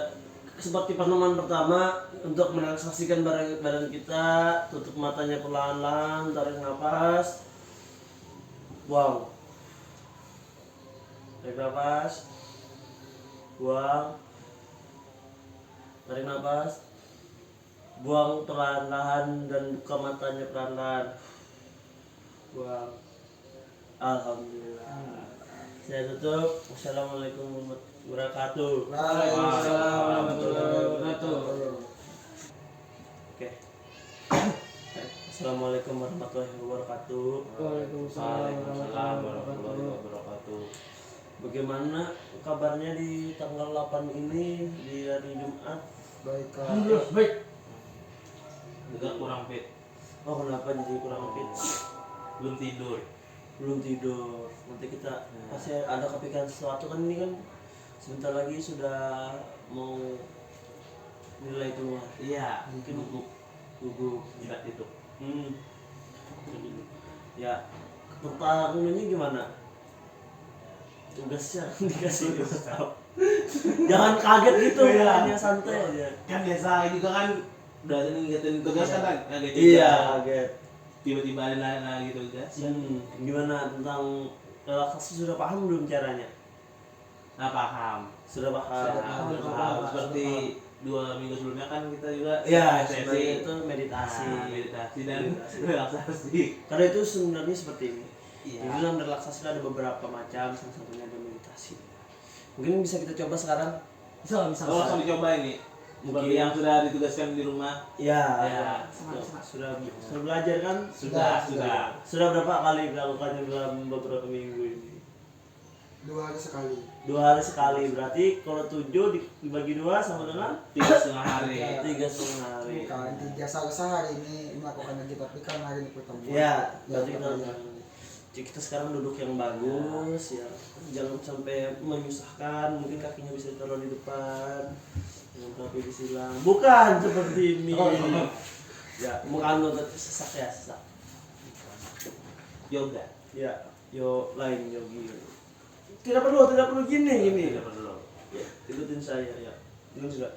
seperti pedoman pertama untuk merelaksasikan badan kita, tutup matanya perlahan-lahan, tarik nafas, buang, tarik nafas, buang, tarik nafas, buang perlahan-lahan dan buka matanya perlahan-lahan, buang. Alhamdulillah. Saya tutup. Wassalamualaikum warahmatullahi wabarakatuh. Waalaikumsalam warahmatullahi wabarakatuh. Oke. Assalamualaikum warahmatullahi wabarakatuh. Waalaikumsalam warahmatullahi wabarakatuh. Bagaimana kabarnya di tanggal 8 ini di hari Jumat? Baik kak. Alhamdulillah baik. Juga kurang fit, Oh kenapa jadi kurang fit? belum tidur. Belum tidur. Nanti kita pasti ada kepikiran sesuatu kan, ini kan sebentar lagi sudah mau nilai keluar. Iya, Mungkin gugup berat itu. Ya, pertanyaannya gimana? Tugasnya dikasih tetap. Jangan kaget gitu, Iya. hanya santai aja. Kan biasa juga kan udah ngingetin tugas kan kaget juga. Iya, kaget. Tiba-tiba ada gitu guys. Gimana tentang relaksasi, sudah paham belum caranya? Nah, paham. Sudah paham. Paham. Seperti 2 minggu sebelumnya kan kita juga Ya, sesi sebenarnya itu meditasi. meditasi dan Meditasi. relaksasi. Karena itu sebenarnya seperti ini. Iya. Di dalam relaksasi ada beberapa macam, salah satunya ada meditasi. Mungkin bisa kita coba sekarang. Bisa. Oh, langsung dicoba ini. Seperti yang sudah ditugaskan di rumah. Ya, Ya. sudah belajar kan? Sudah berapa kali melakukannya dalam beberapa minggu ini? 2 hari sekali. 2 hari sekali, berarti kalau 7 dibagi 2 sama dengan 3,5 hari. 3,5 hari. Bukan 3 sehari ini melakukan lagi, tapi kan hari ini pertemuan. Ya, berarti Ya, kita ya. Jadi kita sekarang duduk yang bagus ya, jangan sampai menyusahkan. Mungkin kakinya bisa ditaruh di depan, jangan sampai disilang. Bukan seperti ini. Ya, bukan untuk sesak ya, sesak. Yoga. Ya, lain yogi. Tidak perlu gini. Tidak perlu. Ya, ikutin saya ya. Ini juga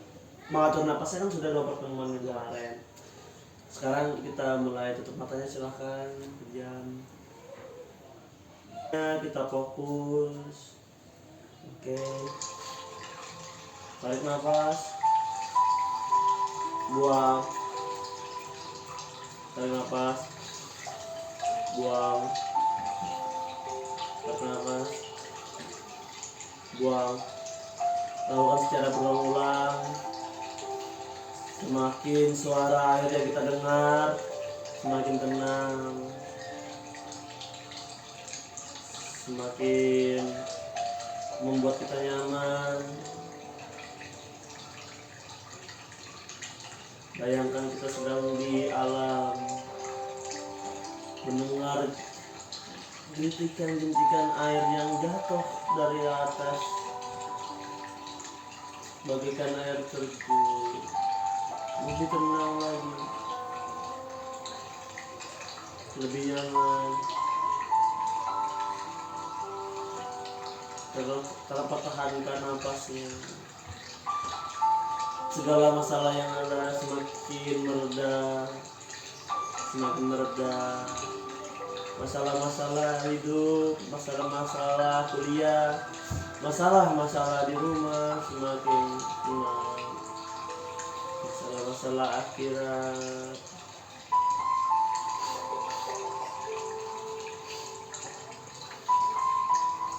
mengatur napasnya kan sudah 2 pertemuan yang kemarin. Sekarang kita mulai, tutup matanya silahkan, pejam. Kita fokus. Oke. Tarik nafas. Buang. Tarik nafas. Buang. Tarik nafas. Buang. Lakukan secara berulang-ulang. Semakin suara air yang kita dengar, semakin tenang, semakin membuat kita nyaman. Bayangkan kita sedang di alam, mendengar jentikan-jentikan air yang jatuh dari atas bagaikan air terjun. Lebih tenang lagi, lebih nyaman. Kalau pertahankan napasnya, segala masalah yang ada semakin mereda. Masalah-masalah hidup, masalah-masalah kuliah, masalah-masalah di rumah semakin hilang. Masalah-masalah akhirat.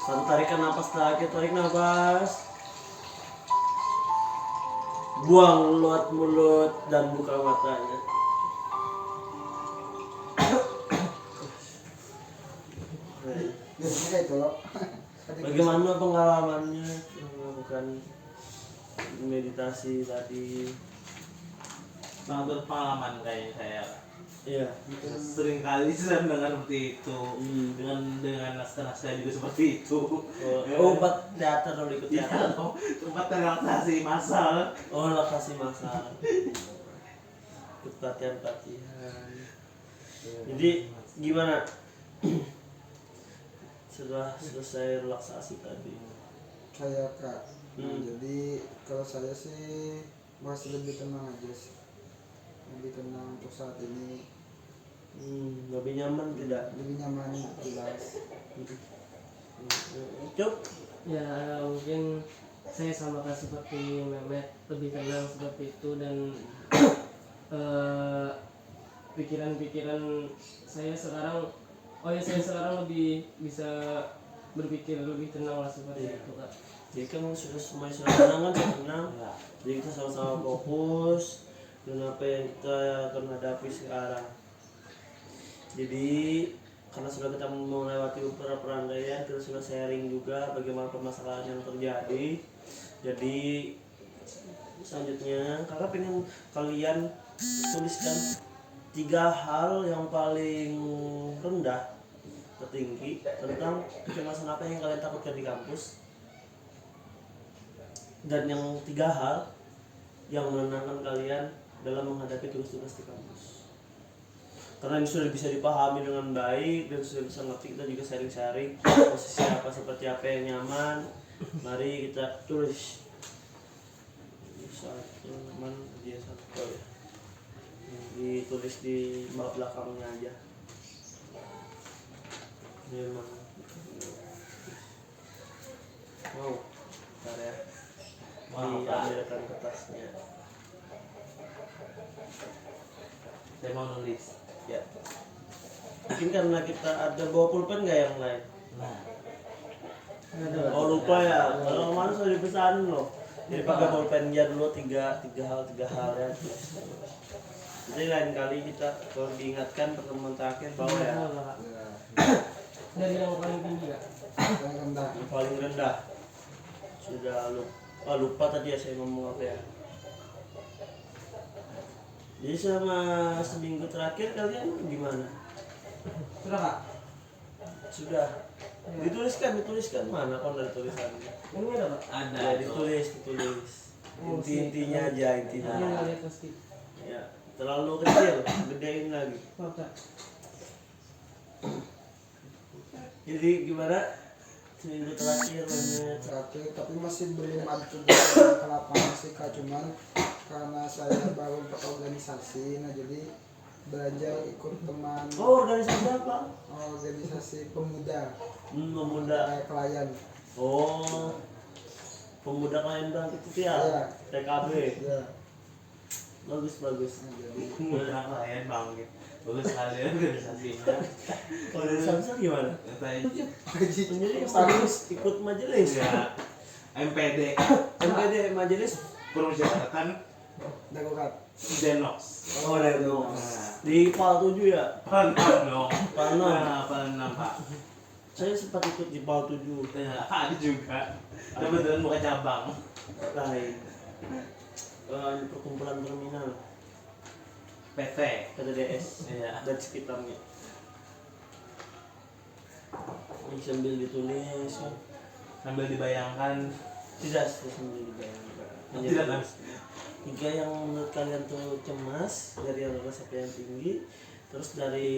Satu tarikan napas terakhir, tarik napas. Buang lewat mulut dan buka matanya. biasanya itu loh. Bagaimana pengalamannya melakukan meditasi tadi? sangat berpengalaman kayaknya saya. Iya. Sering kali saya mendengar seperti itu dengan naskah-naskah juga seperti itu. Obat teater kalau ikut Iya, teater. tempat relaksasi massal. Oh, relaksasi massal. Ikut pelatihan. Jadi gimana? Setelah selesai relaksasi tadi. Saya Kak. Nah, Hmm. jadi kalau saya sih masih lebih tenang aja sih. Lebih tenang untuk saat ini, Lebih nyaman tidak? lebih nyaman jelas. Cuk. Ya mungkin saya sama kan seperti Mehmet, lebih tenang seperti itu, dan pikiran-pikiran saya sekarang, saya sekarang lebih bisa berpikir lebih tenang lah seperti itu Kak. Jadi kan semuanya sudah tenang kan, sudah tenang. Jadi kita sama-sama fokus dengan apa yang kita akan hadapi sekarang. Jadi karena sudah kita melewati beberapa perandaian, kita sudah sharing juga bagaimana permasalahan yang terjadi. Jadi selanjutnya kakak pengen kalian tuliskan 3 hal yang paling rendah tertinggi tentang kecemasan apa yang kalian takutkan di kampus, dan yang 3 hal yang menenangkan kalian dalam menghadapi tugas-tugas di kampus. Karena ini sudah bisa dipahami dengan baik dan sudah bisa ngerti, kita juga sharing-sharing posisi apa, seperti apa yang nyaman. Mari kita tulis. Satu teman dia satu ya. Ditulis di belakangnya aja. Memang mau bentar ya. Diambilkan kertasnya. Saya mau nulis. Ya. Mungkin karena kita ada bawa pulpen nggak yang lain? Nah, Oh lupa ya. Kalau kemarin sudah dipesanin loh. Jadi pakai pulpennya dulu tiga hal ya. Jadi lain kali kita kalau diingatkan pertemuan terakhir bahwa ya Ya, Dari yang paling tinggi Kak. yang rendah. yang paling rendah sudah lupa tadi ya saya ngomong apa ya. Jadi selama seminggu terakhir kalian gimana? Sudah Kak. Sudah dituliskan mana kon dari tulisannya? Ini ada Pak. ada Ya itu. ditulis. Oh, Intinya aja intinya. Ini nggak lihat pasti. Ya, terlalu kecil, gedein lagi. Maaf Kak. Jadi gimana? Seminggu terakhir banyak. Terakhir, tapi masih belum ada tugas ke lapangan sih Kak, cuman karena saya baru untuk organisasi, nah jadi belajar ikut teman Oh, organisasi apa? organisasi pemuda Pemuda. klien. Oh, pemuda klien bang itu ya? Iya. TKB. Ya, Bagus. nah, jadi Mudah klien bang gitu. Bagus sekali organisasinya. Kalau dari Samsung gimana? Saya Jadi harus ikut majelis. ya MPD MPD majelis. Permusyawaratan darurat. Denox. Oh, dari di PAL 7 ya? PAL 6 dong. PAL 6. Nah, PAL 6 Pak. Saya sempat ikut di PAL 7. Ya, ada juga. Kebetulan bukan cabang. Lain. Perkumpulan terminal PT. PTDS Iya. dan sekitarnya. Ini sambil ditulis kan? Sambil dibayangkan Tidak sambil dibayangkan. Hanya Tidak, ditulis. 3 yang menurut kalian tuh cemas dari yang rasa yang tinggi, terus dari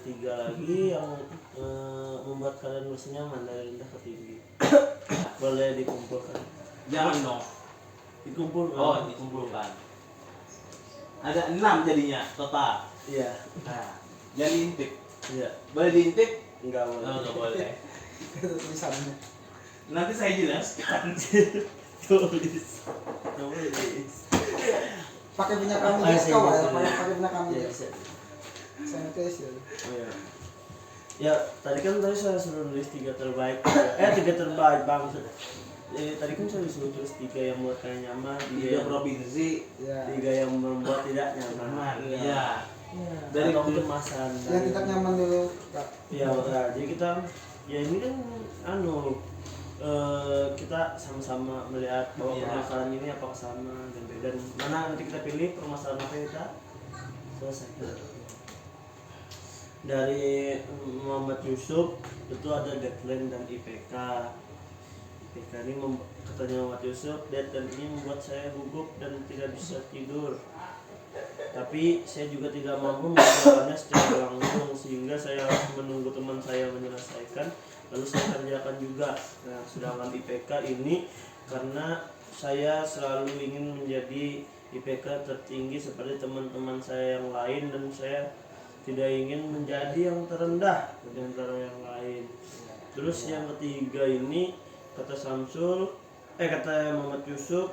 3 lagi yang membuat kalian merasa nyaman dari rendah ke tinggi. Boleh dikumpulkan. jangan dong. Dikumpulkan. Oh, dikumpulkan. Ada 6 jadinya total. Iya. Nah, jadi intip. Iya. Boleh diintip? Enggak boleh. Oh, nggak boleh. Itu tulisannya. Nanti saya jelaskan. Tulis. Pakai punya kami Ah, guys, kau ya, iya. pakai punya kami Iya, guys. bisa. Sanitize ya. Oh, iya. Ya, tadi saya suruh nulis 3 terbaik. 3 terbaik bang. Tadi kan saya disuruh tulis 3 yang membuat kalian nyaman, 3 Tiga yang provinsi. Ya. 3 yang membuat tidak nyaman. Aman. Iya. Dari atau kecemasan yang tidak nyaman dulu Kak. ya udah jadi kita ya ini kan kita sama-sama melihat bahwa Iya. permasalahan ini apakah sama dan mana nanti kita pilih permasalahan apa yang kita selesaikan. Dari Muhammad Yusuf itu ada deadline dan IPK. IPK ini katanya Muhammad Yusuf, deadline ini membuat saya gugup dan tidak bisa tidur. Tapi saya juga tidak mampu mengerjakannya secara langsung sehingga saya harus menunggu teman saya menyelesaikan lalu saya kerjakan juga. Nah, sedangkan IPK ini karena saya selalu ingin menjadi IPK tertinggi seperti teman-teman saya yang lain dan saya tidak ingin menjadi yang terendah di antara yang lain. Terus yang ketiga ini kata Muhammad Yusuf,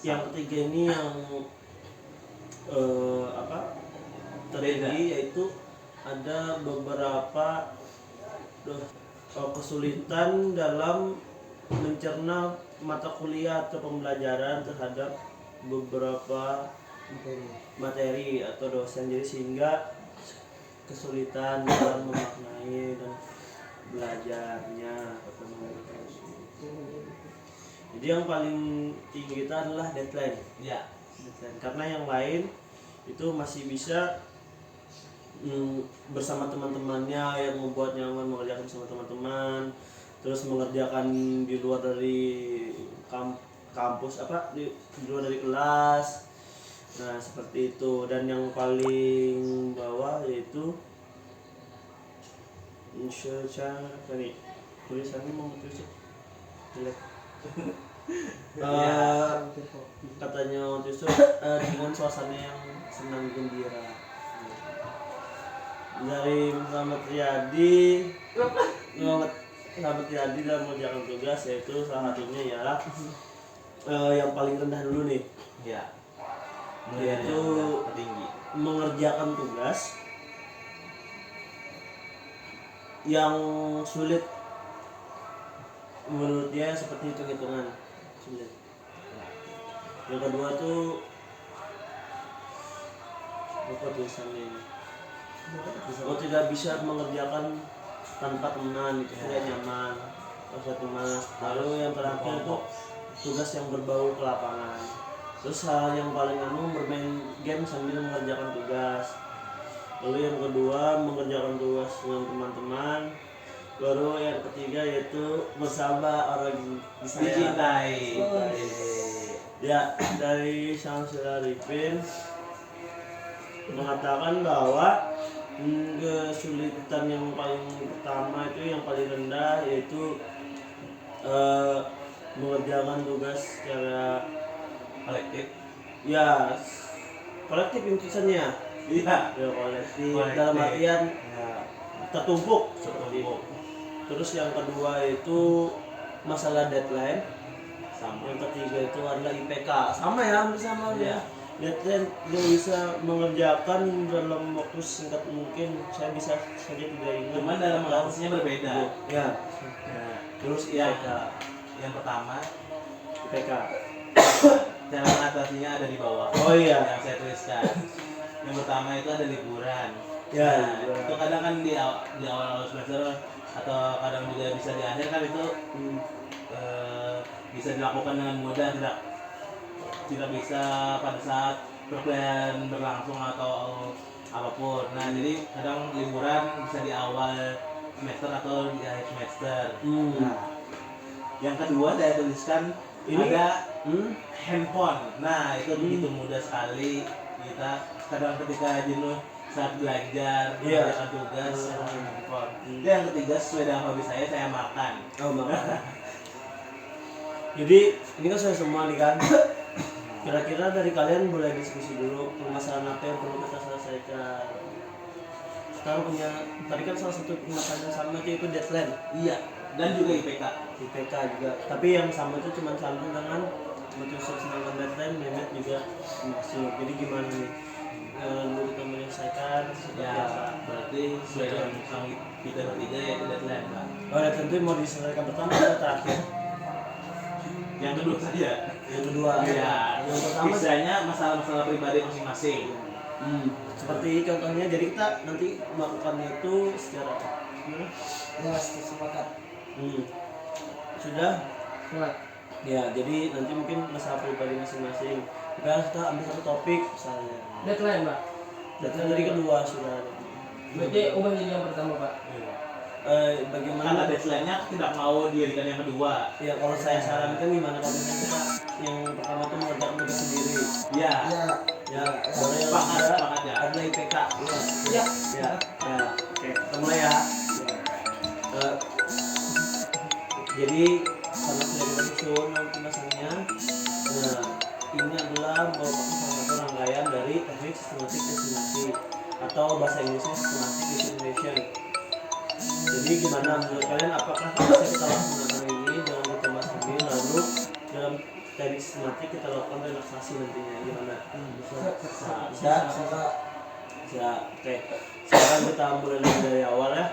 yang ketiga ini yang tertinggi yaitu ada beberapa kesulitan dalam mencerna mata kuliah atau pembelajaran terhadap beberapa materi atau dosen, jadi sehingga kesulitan dalam memaknai dan belajarnya. Jadi yang paling tinggi kita adalah deadline. Ya. Deadline. Karena yang lain itu masih bisa bersama teman-temannya yang membuat nyaman mengerjakan sama teman-teman, terus mengerjakan di luar dari kampus di luar dari kelas. Nah seperti itu. Dan yang paling bawah yaitu tulisannya mau tulis jelek. Katanya waktu itu dengan suasana yang senang gembira. Dari Muhammad Riyadi dalam mengerjakan tugas yaitu salah satunya ya yang paling rendah dulu nih. Ya. Yaitu tinggi. Mengerjakan tugas yang sulit menurut dia seperti hitung-hitungan sulit. Yang kedua tuh apa tulisannya ini? Tidak bisa mengerjakan tanpa teman, itu tidak nyaman. Lalu yang terakhir itu tugas yang berbau ke lapangan. Terus hal yang paling bermain game sambil mengerjakan tugas. Lalu yang kedua mengerjakan tugas dengan teman-teman. Baru yang ketiga yaitu bersama orang dicintai. Ya, dari Syamsul Arifin mengatakan bahwa kesulitan yang paling pertama itu yang paling rendah yaitu mengerjakan tugas secara kolektif. Ya, kolektif intinya. Iya. Ya kolektif. Dalam artian tertumpuk. Terus yang kedua itu masalah deadline. Yang ketiga itu adalah IPK. Sama ya, sama ya. Deadline dia bisa mengerjakan dalam waktu singkat mungkin. Saya bisa saja tidak ingat. Cuman dalam prosesnya berbeda. Ya. Terus IPK. Yang pertama IPK. Cara mengatasinya ada di bawah. Oh iya. Yang saya tuliskan. Yang pertama itu ada liburan. Ya. Nah, itu kadang kan di awal semester atau kadang juga bisa di akhir kan itu bisa dilakukan dengan mudah, tidak bisa pada saat perkuliahan berlangsung atau apapun. Nah jadi kadang liburan bisa di awal semester atau di akhir semester. Nah, yang kedua saya tuliskan ini ada handphone. Nah itu begitu mudah sekali kita kadang ketika jenuh saat belajar, mengerjakan tugas, handphone. Yang ketiga sesuai dengan hobi saya makan. Makan. Jadi ini kan saya semua nih kan. Kira-kira dari kalian boleh diskusi dulu permasalahan apa yang perlu kita selesaikan. Sekarang tadi kan salah satu permasalahan yang sama itu deadline. Iya. Dan juga IPK juga. Tapi yang sama itu cuma sambung dengan menyusun sedangkan deadline, Mehmet juga masuk. Jadi gimana nih? Dulu kita menyelesaikan ya, berarti sesuai dengan kita bertiga yaitu deadline kan? Oh ya tentu mau diselesaikan pertama atau terakhir? Yang kedua saja. Yang kedua. Iya. Yang pertama Biasanya masalah-masalah pribadi masing-masing. seperti contohnya, jadi kita nanti melakukannya itu secara gimana? Ya, sepakat. Sudah. Kuat. Ya, jadi nanti mungkin masalah pribadi masing-masing. Kita ambil satu topik misalnya. Deadline, Pak. Dan dari kedua sudah. Berarti ubah jadi yang pertama, Pak. Karena Bagaimana deadline-nya tidak mau dijadikan yang kedua. ya, kalau saya sarankan gimana kalau misalnya kita yang pertama itu mengerjakan tugas sendiri. Ya. Ya, Ya, baru yang Sepakat, kedua sepakat ya. ada IPK. Ya. Ya. Oke, kita mulai ya. Eh, jadi karena sudah kita susun nanti masanya, nah ini adalah merupakan salah satu rangkaian dari teknik sistematik destinasi atau bahasa Inggrisnya systematic destination. Jadi gimana menurut kalian, apakah bisa kita laksanakan ini dengan kita masangin, lalu dalam teknik sistematik kita lakukan relaksasi nantinya gimana? Bisa? Bisa. Oke. Sekarang kita mulai lagi dari awal ya.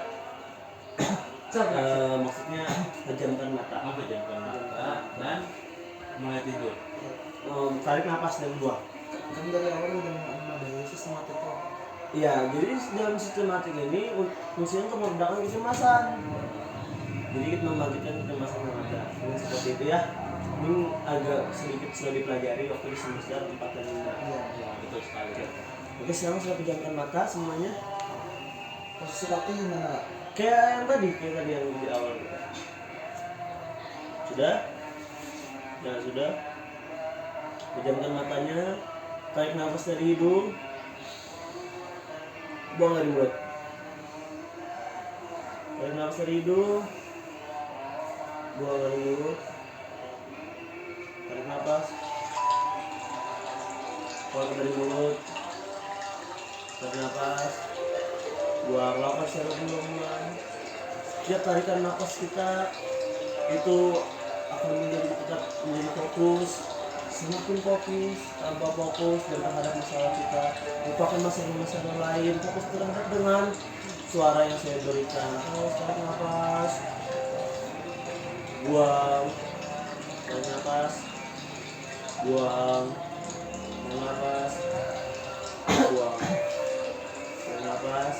Maksudnya pejamkan mata. Memejamkan mata dan mulai tidur. Tarik nafas dan buang. kan dari awal udah memadai sistematik kok. Iya, jadi dalam sistematik ini fungsinya untuk meredakan kecemasan. Jadi kita membangkitkan kecemasan yang ada. Ini seperti itu ya. Ini agak sedikit sudah dipelajari waktu di semester 4 dan 5. Ya, betul sekali. Oke, sekarang sudah pejamkan mata semuanya. Posisi kaki gimana? Kayak yang tadi yang di awal. Sudah? Ya sudah. Pejamkan matanya. Tarik nafas dari hidung. Buang dari mulut. Tarik nafas dari hidung. Buang dari mulut. Tarik nafas. Buang dari mulut. Tarik nafas. Buang. Lakukan secara berulang-ulang. Setiap tarikan nafas kita itu akan menjadi fokus. Semakin fokus, tambah fokus dan terhadap masalah kita. Lupakan masalah-masalah lain, fokus terhadap dengan suara yang saya berikan. Tarik nafas, buang, tarik nafas, buang, tarik nafas, buang, tarik nafas,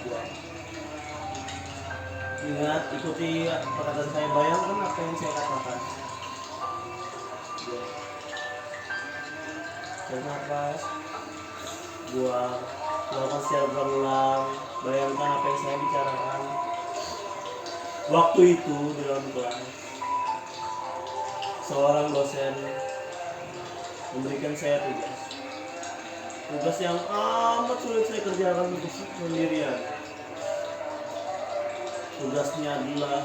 buang. Ingat, ikuti perkataan saya, bayangkan apa yang saya katakan. Tarik nafas, buang, lakukan secara berulang. Bayangkan apa yang saya bicarakan. Waktu itu di dalam kelas, seorang dosen memberikan saya tugas yang amat sulit saya kerjakan sendirian. Tugasnya adalah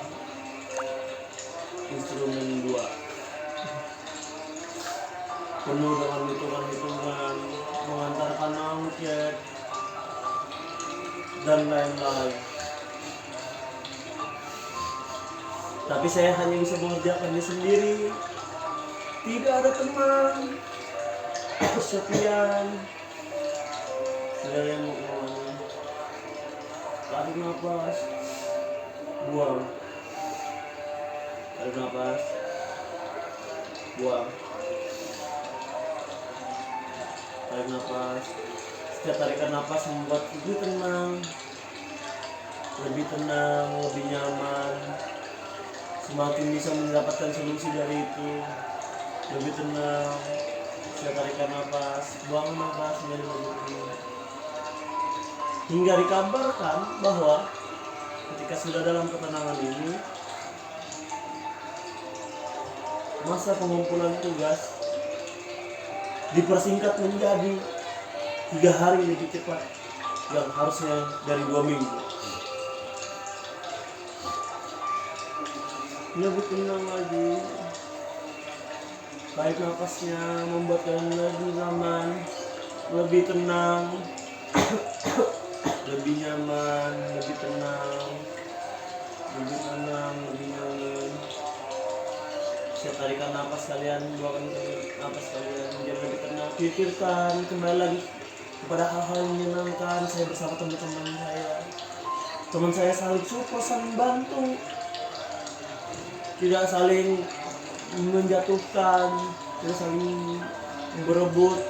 instrumen 2, penuh dengan hitungan-hitungan, mengantarkan angket dan lain-lain. Tapi saya hanya bisa mengerjakannya sendiri. Tidak ada teman, kesepian. Tidak ada yang mau. Tarik nafas, buang. Tarik nafas, buang. Tarik nafas. Setiap tarikan nafas membuat lebih tenang, lebih nyaman. Semakin bisa mendapatkan solusi dari itu, lebih tenang. Setiap tarikan nafas, buang nafas menjadi lebih tenang. Hingga dikabarkan bahwa ketika sudah dalam ketenangan ini, masa pengumpulan tugas dipersingkat menjadi 3 hari lebih cepat yang harusnya dari 2 minggu. Lebih tenang lagi. Tarik nafasnya membuat kalian lebih nyaman, lebih tenang, lebih nyaman, lebih tenang, lebih nyaman. Setiap tarikan nafas kalian, buangkan nafas kalian menjadi lebih tenang. Pikirkan kembali lagi kepada hal-hal yang menyenangkan. Saya bersama teman-teman saya. Teman saya saling support, saling bantu, tidak saling menjatuhkan, terus saling berebut,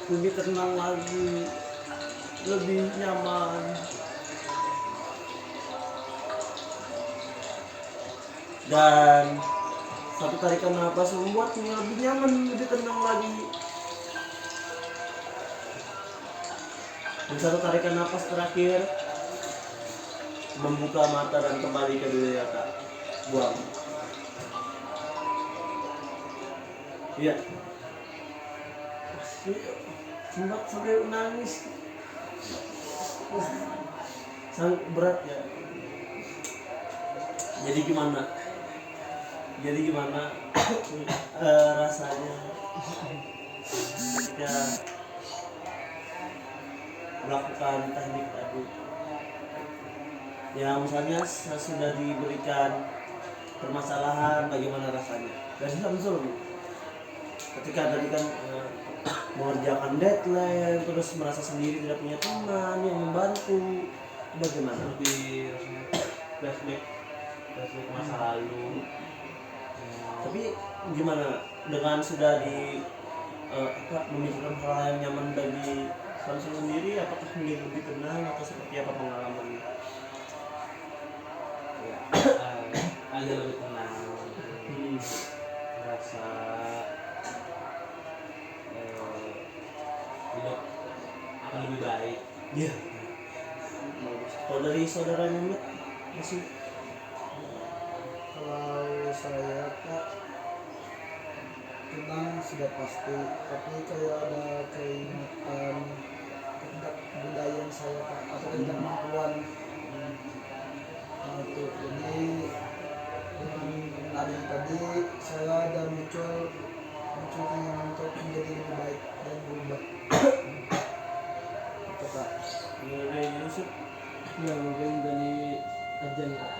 lebih tenang lagi, lebih nyaman. Dan satu tarikan nafas membuatnya lebih nyaman, lebih tenang lagi. Dan satu tarikan nafas terakhir membuka mata dan kembali ke dunia nyata. Buang. Iya. Sempat sampai nangis. Sangat berat ya. Jadi gimana rasanya ketika melakukan teknik tadi yang misalnya sudah diberikan permasalahan, bagaimana rasanya dari Samsul ketika tadi kan mengerjakan deadline terus merasa sendiri tidak punya teman yang membantu, bagaimana? Lebih flashback masa lalu. Tapi gimana dengan sudah di memikirkan hal yang nyaman bagi Samsul sendiri, apakah menjadi lebih tenang atau seperti apa pengalamannya? Agak lebih tenang, merasa hidup akan lebih baik. Iya. Bagus. Kalau dari saudara Mehmet masih Kalau saya Kak, tenang sudah pasti, tapi kayak ada keingatan ketidakbudayaan saya Kak, atau ketidakmampuan. Nah, itu jadi dengan adanya tadi saya ada muncul keinginan untuk menjadi lebih baik dan berubah. Itu Kak. dari Yusuf Ya mungkin dari ajan Kak.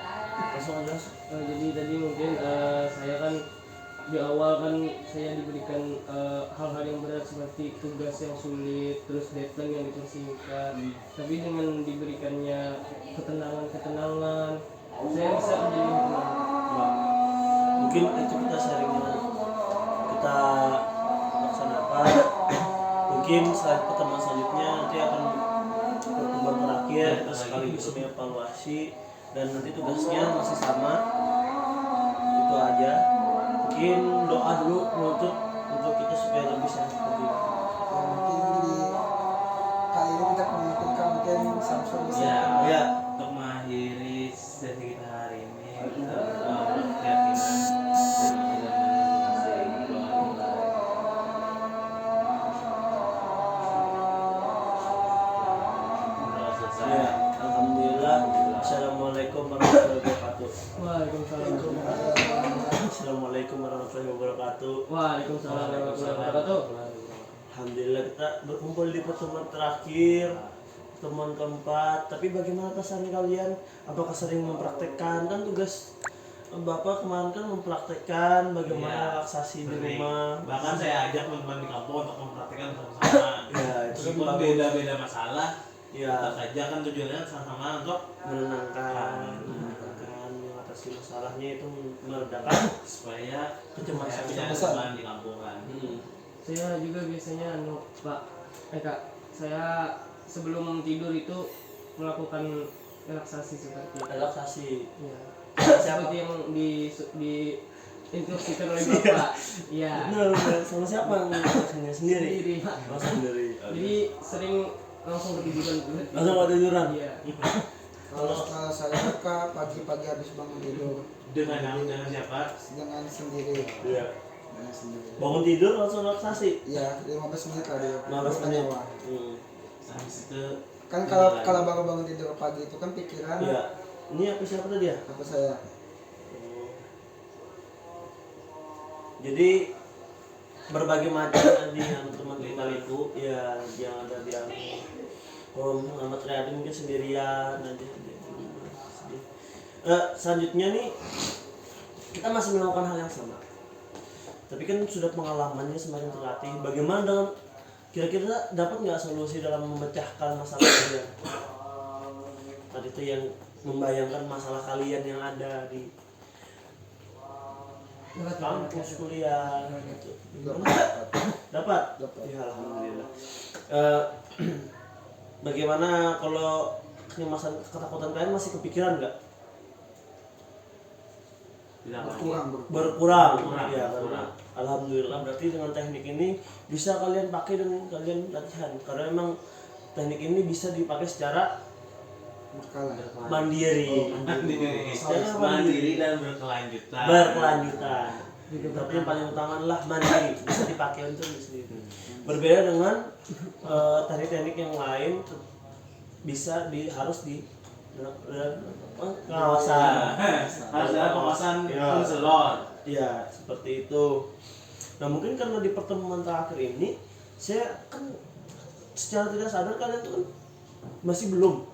langsung aja. Jadi tadi mungkin saya kan di awal kan saya diberikan hal-hal yang berat seperti tugas yang sulit, terus deadline yang dipersingkat. Tapi dengan diberikannya ketenangan, saya bisa menjadi lebih tenang. Mungkin itu kita sharing kita laksanakan. Mungkin saat pertemuan selanjutnya nanti akan pertemuan terakhir terus sekaligus mengevaluasi dan nanti tugasnya masih sama, itu aja. Mungkin doa dulu menutup untuk kita supaya lebih sehat lagi. Ya, mungkin di kali ini kita memikirkan mungkin Samsung bisa Ya. Untuk mengakhiri sesi kita hari ini, kita berkeyakinan Ya, alhamdulillah. Assalamualaikum warahmatullahi wabarakatuh. Waalaikumsalam. Assalamualaikum warahmatullahi wabarakatuh. Waalaikumsalam warahmatullahi wabarakatuh. Alhamdulillah kita berkumpul di pertemuan terakhir, pertemuan keempat. Tapi bagaimana pesan kalian? Apakah sering mempraktekkan? Kan tugas Bapak kemarin kan mempraktekkan bagaimana relaksasi di sering. rumah. Bahkan saya ajak teman-teman di kampung untuk mempraktikkan bersama-sama. Ya, itu kan Meskipun bagus. beda-beda masalah, Ya, tetap saja kan tujuannya sama-sama untuk menenangkan, mengatasi masalahnya itu meredakan supaya kecemasan. punya teman di kampung kan. Saya juga biasanya Pak, Kak, saya sebelum tidur itu melakukan relaksasi seperti itu. Relaksasi. Ya. Siapa? Seperti yang di instruksikan oleh Bapak. Iya. Benar, sama siapa? Relaksasinya sendiri. Sendiri, Pak. Oh, sendiri. Jadi sering langsung ketiduran dulu. Langsung pada tiduran. Iya. kalau saya Kak pagi-pagi habis bangun tidur Dengan siapa? dengan sendiri. Iya. Dengan sendiri. Bangun tidur langsung relaksasi. Iya, 15 menit kali. 15 menit. Awal. Habis itu Kan kalau baru bangun tidur pagi itu kan pikiran Iya. Ini apa siapa tadi ya? apa saya Jadi berbagai macam tadi yang teman-teman itu ya yang ada di Muhammad Riyadi mungkin sendirian aja. Selanjutnya nih kita masih melakukan hal yang sama. Tapi kan sudah pengalamannya semakin terlatih. Bagaimana dengan kira-kira dapat nggak solusi dalam memecahkan masalah kalian? Tadi itu yang membayangkan masalah kalian yang ada di kampus kuliah gitu. Dapat. Dapat? Ya alhamdulillah. Bagaimana kalau kecemasan, ketakutan kalian masih kepikiran nggak? Tidak lagi. Berkurang. Berkurang. Ya, karena alhamdulillah berarti dengan teknik ini bisa kalian pakai dan kalian latihan, karena memang teknik ini bisa dipakai secara mandiri. Mandiri dan berkelanjutan. Berkelanjutan. Tapi yang paling utama adalah mandiri, bisa dipakai untuk diri sendiri. Berbeda dengan teknik-teknik yang lain, bisa harus di pengawasan. Harus ada pengawasan Ya. konselor. Ya, seperti itu. Nah, mungkin karena di pertemuan terakhir ini saya kan secara tidak sadar kalian tuh kan masih belum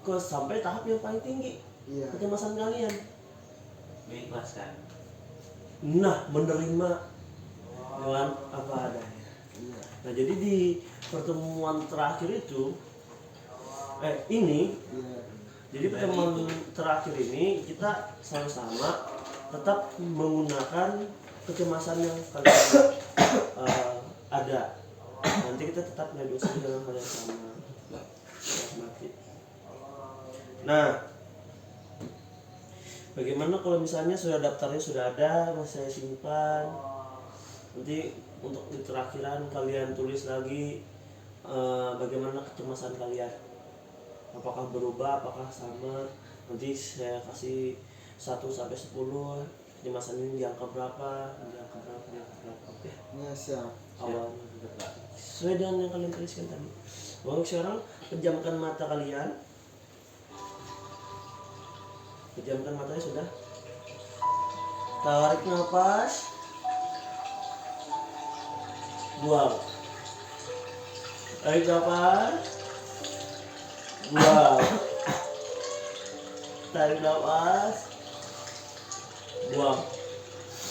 sampai tahap yang paling tinggi Iya. kecemasan kalian. Mengikhlaskan. Nah, menerima dengan apa adanya. Iya. Nah, jadi di pertemuan terakhir itu ini Iya. jadi pertemuan terakhir ini kita sama-sama tetap menggunakan kecemasan yang kalian ada. Nanti kita tetap negosiasi dengan hal yang sama. Nah, bagaimana kalau misalnya sudah daftarnya sudah ada, masih saya simpan. Nanti untuk di terakhiran kalian tulis lagi bagaimana kecemasan kalian. Apakah berubah, apakah sama. Nanti saya kasih 1 sampai 10, kecemasan ini di angka berapa, di angka berapa, di angka berapa. Oke. Ya, siap. Awalnya sesuai dengan yang kalian tuliskan tadi. Baru sekarang pejamkan mata kalian. Pejamkan matanya sudah. Tarik nafas. Buang. Tarik nafas. Buang. Tarik nafas. Buang.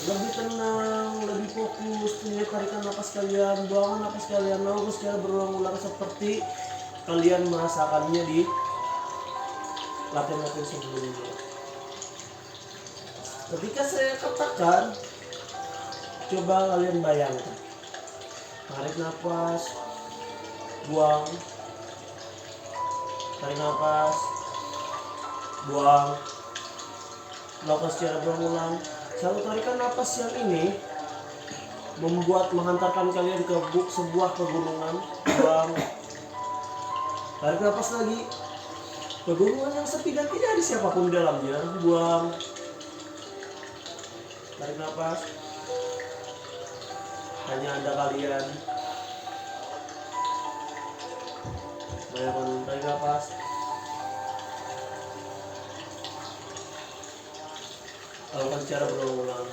Lebih tenang, lebih fokus. Tarikan nafas kalian, buangkan nafas kalian. Lalu secara berulang-ulang seperti kalian merasakannya di latihan-latihan sebelumnya. Ketika saya katakan, coba kalian bayangkan. Tarik nafas, buang. Tarik nafas, buang. Lakukan secara berulang-ulang. Satu tarikan nafas yang ini menghantarkan kalian ke sebuah pegunungan. Buang. Tarik nafas lagi. Pegunungan yang sepi dan tidak ada siapapun di dalamnya. Buang. Tarik nafas. Hanya ada kalian. Bayangkan, tarik nafas. Lakukan secara berulang-ulang.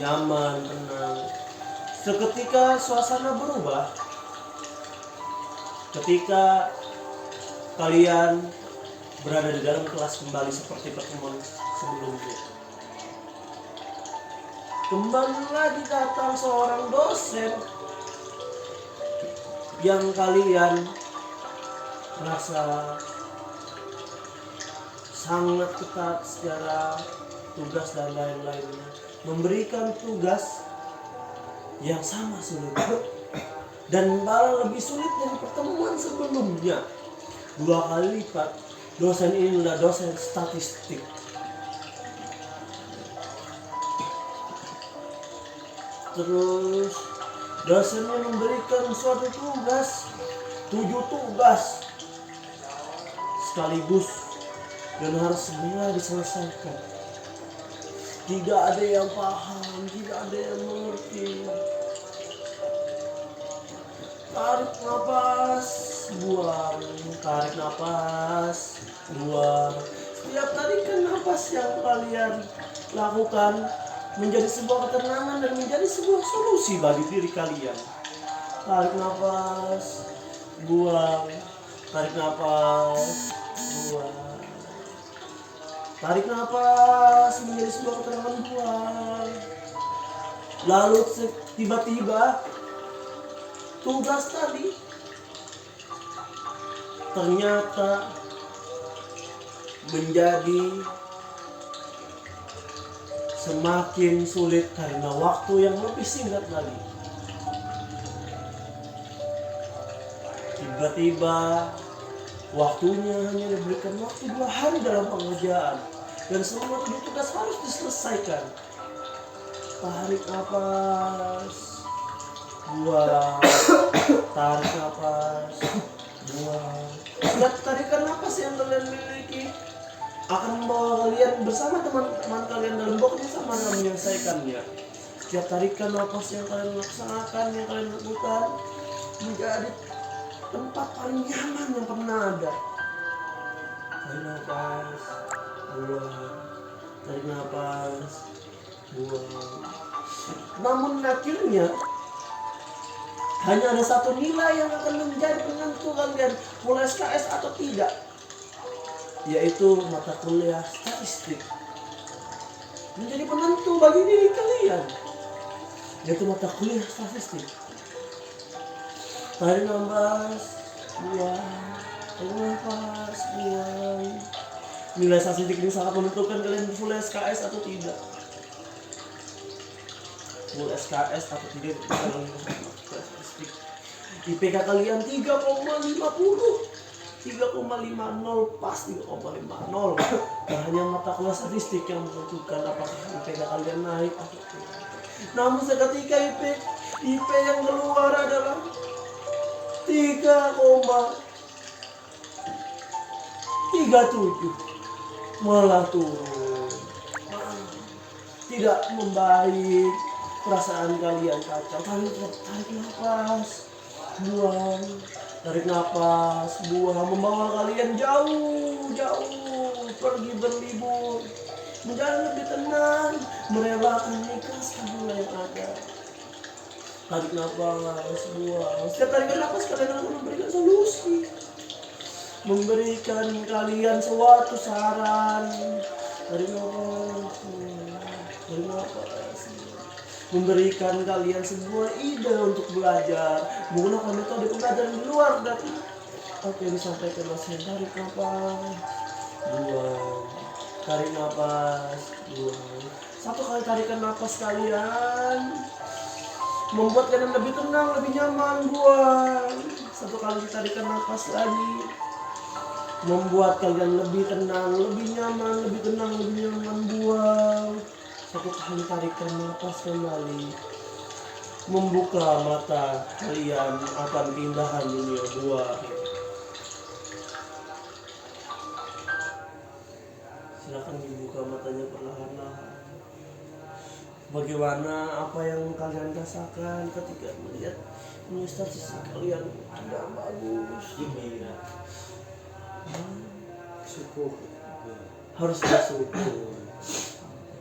Nyaman, tenang. Seketika suasana berubah. Ketika kalian berada di dalam kelas kembali seperti pertemuan sebelumnya. Kembali lagi datang seorang dosen yang kalian merasa sangat ketat secara tugas dan lain-lainnya, memberikan tugas yang sama sulit dan malah lebih sulit dari pertemuan sebelumnya 2 kali lipat. Dosen ini adalah dosen statistik. Terus dosennya memberikan suatu tugas, 7 tugas sekaligus dan harus segera diselesaikan. Tidak ada yang paham, tidak ada yang mengerti. Tarik nafas, buang. Tarik nafas, buang. Setiap tarikan nafas yang kalian lakukan menjadi sebuah ketenangan dan menjadi sebuah solusi bagi diri kalian. Tarik nafas, buang. Tarik nafas, buang. Tarik nafas menjadi sebuah ketenangan, buang. Lalu tiba-tiba tugas tadi ternyata menjadi semakin sulit karena waktu yang lebih singkat lagi. Tiba-tiba waktunya hanya diberikan waktu 2 hari dalam pengerjaan dan semua tugas harus diselesaikan. Tarik nafas, buang, tarik nafas, buang. Setiap tarikan nafas yang kalian miliki akan membawa kalian bersama teman-teman kalian dalam boknya sama dalam menyelesaikannya. Setiap tarikan nafas yang kalian laksanakan, yang kalian lakukan menjadi tempat paling nyaman yang pernah ada. Tarik nafas, buang, tarik nafas, buang. Namun akhirnya hanya ada satu nilai yang akan menjadi penentu kalian mulai SKS atau tidak, yaitu mata kuliah statistik. Menjadi penentu bagi diri kalian, yaitu mata kuliah statistik. Tarik nafas, buang, tarik nafas, buang. Nilai statistik ini sangat menentukan kalian full SKS atau tidak. Full SKS atau tidak dalam statistik. IPK kalian 3,50, 3,50 pas 3,50. Nah, hanya mata kuliah statistik yang menentukan apakah IPK kalian naik atau tidak. Namun seketika IP yang keluar adalah 3,37, malah turun, tidak membaik. Perasaan kalian kacau. Kalian tetap tarik nafas, buang, tarik nafas, buang, membawa kalian jauh pergi berlibur, menjadi lebih tenang, merelakan ikhlas kedua yang ada. Tarik nafas, buang. Setiap tarik nafas kalian akan memberikan solusi, memberikan kalian suatu saran. Tarik nafas, tarik nafas, memberikan kalian sebuah ide untuk belajar, menggunakan metode pembelajaran di luar dari apa yang disampaikan dosen. Tarik nafas, buang, tarik nafas, buang. Satu kali tarikan nafas kalian membuat kalian lebih tenang, lebih nyaman, buang. Satu kali tarikan nafas lagi membuat kalian lebih tenang, lebih nyaman, lebih tenang, lebih nyaman, buang. Satu kali tarikan nafas kembali membuka mata kalian akan keindahan dunia, buang. Silakan dibuka matanya perlahan-lahan. Bagaimana apa yang kalian rasakan ketika melihat statistik kalian tidak bagus? Syukur, harus bersyukur.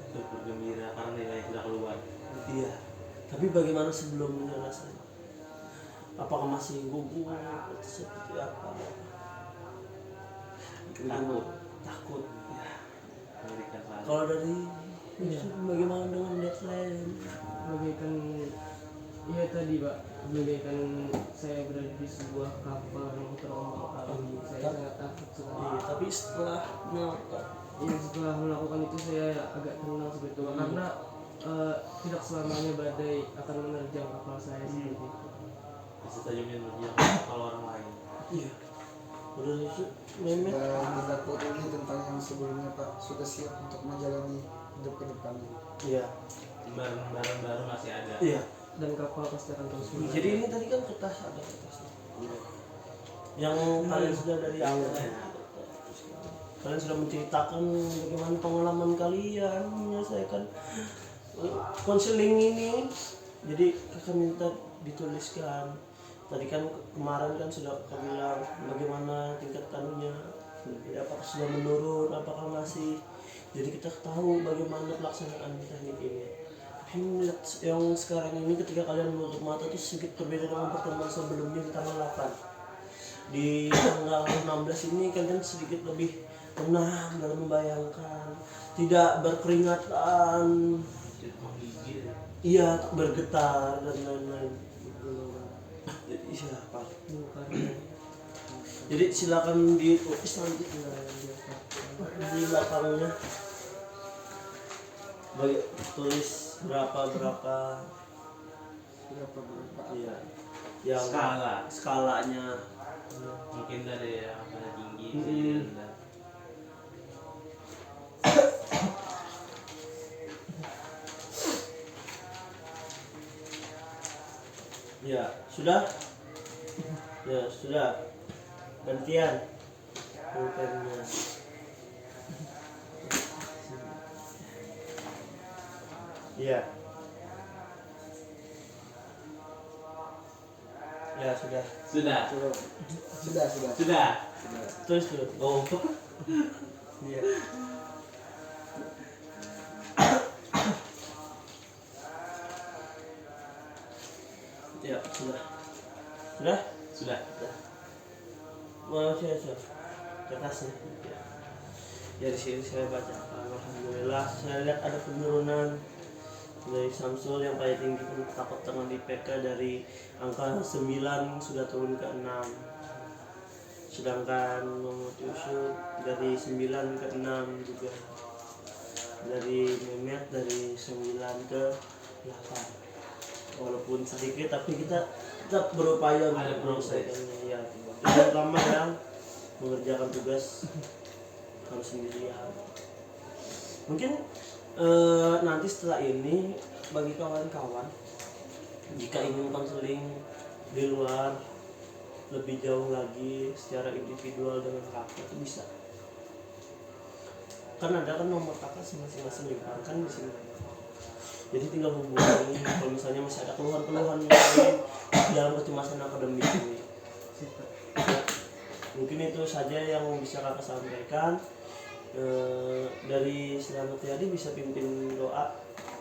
Bergembira karena nilai sudah keluar. Iya, tapi bagaimana sebelumnya rasanya? Apakah masih gugup atau seperti apa? Takut. Ya. Kalau dari bagaimana dengan deadline? Bagaikan ya tadi Pak, bagaikan saya berada di sebuah kapal yang terombang-ambing. Saya sangat takut sekali. Iya, tapi setelah setelah melakukan itu saya agak tenang seperti itu karena tidak selamanya badai akan menerjang kapal saya seperti itu. Bisa saja menerjang kapal orang lain. Iya. Udah itu Mehmet. Mendapat ini tentang yang sebelumnya Pak, sudah siap untuk menjalani hidup ke depannya. Iya. Barang baru masih ada. Iya. Dan kapal pasti akan terus mengalir. Jadi ini tadi kan kertas ada kertasnya. Yang kalian sudah dari awal. Kalian sudah menceritakan bagaimana pengalaman kalian menyelesaikan konseling ini. Jadi kakak minta dituliskan. Tadi kan kemarin kan sudah kakak bilang bagaimana tingkat kanunya, apakah sudah menurun, apakah masih. Jadi kita tahu bagaimana pelaksanaan teknik ini. Yang sekarang ini ketika kalian menutup mata itu sedikit berbeda dengan pertemuan sebelumnya di tanggal 8. Di tanggal 16 ini kalian sedikit lebih tenang dalam membayangkan, tidak berkeringatan, iya, tak bergetar dan lain-lain. Iya Pak. Jadi silakan ditulis nanti di belakangnya. tulis berapa iya yang skalanya mungkin dari yang paling tinggi rendah. ya sudah gantian pulpennya. Iya. Ya sudah. Sudah. Terus dulu. Oh. Iya. Ya sudah. Sudah. Mau saya kertasnya. Ya di sini saya baca. Alhamdulillah saya lihat ada penurunan dari Samsul yang paling tinggi pun takut dengan IPK dari angka 9 sudah turun ke 6, sedangkan Muhammad Yusuf dari 9 ke 6 juga, dari Mehmet dari 9 ke 8. Walaupun sedikit tapi kita tetap berupaya untuk menyelesaikannya ya, terutama yang mengerjakan tugas harus sendirian. Mungkin nanti setelah ini bagi kawan-kawan jika ingin konseling di luar lebih jauh lagi secara individual dengan kakak itu bisa, kan ada kan nomor kakak masing-masing kan di sini, jadi tinggal hubungi kalau misalnya masih ada keluhan-keluhan dalam kecemasan akademik ini. Mungkin itu saja yang bisa kakak sampaikan. Dari Selamat Riyadi bisa pimpin doa.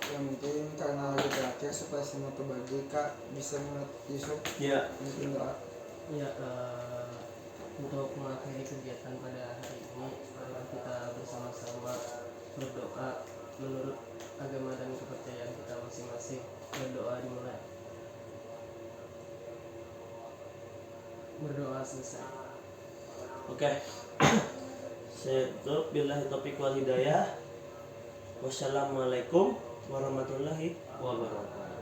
Yang penting karena lagi terakhir supaya semua terbagi, Kak bisa menurut Yusuf Ya. pimpin doa. Ya, untuk mengakhiri kegiatan pada hari ini, kita bersama-sama berdoa menurut agama dan kepercayaan kita masing-masing. Berdoa dimulai. Berdoa selesai. Oke. Saya tutup, billahi taufiq wal hidayah. Wassalamualaikum warahmatullahi wabarakatuh.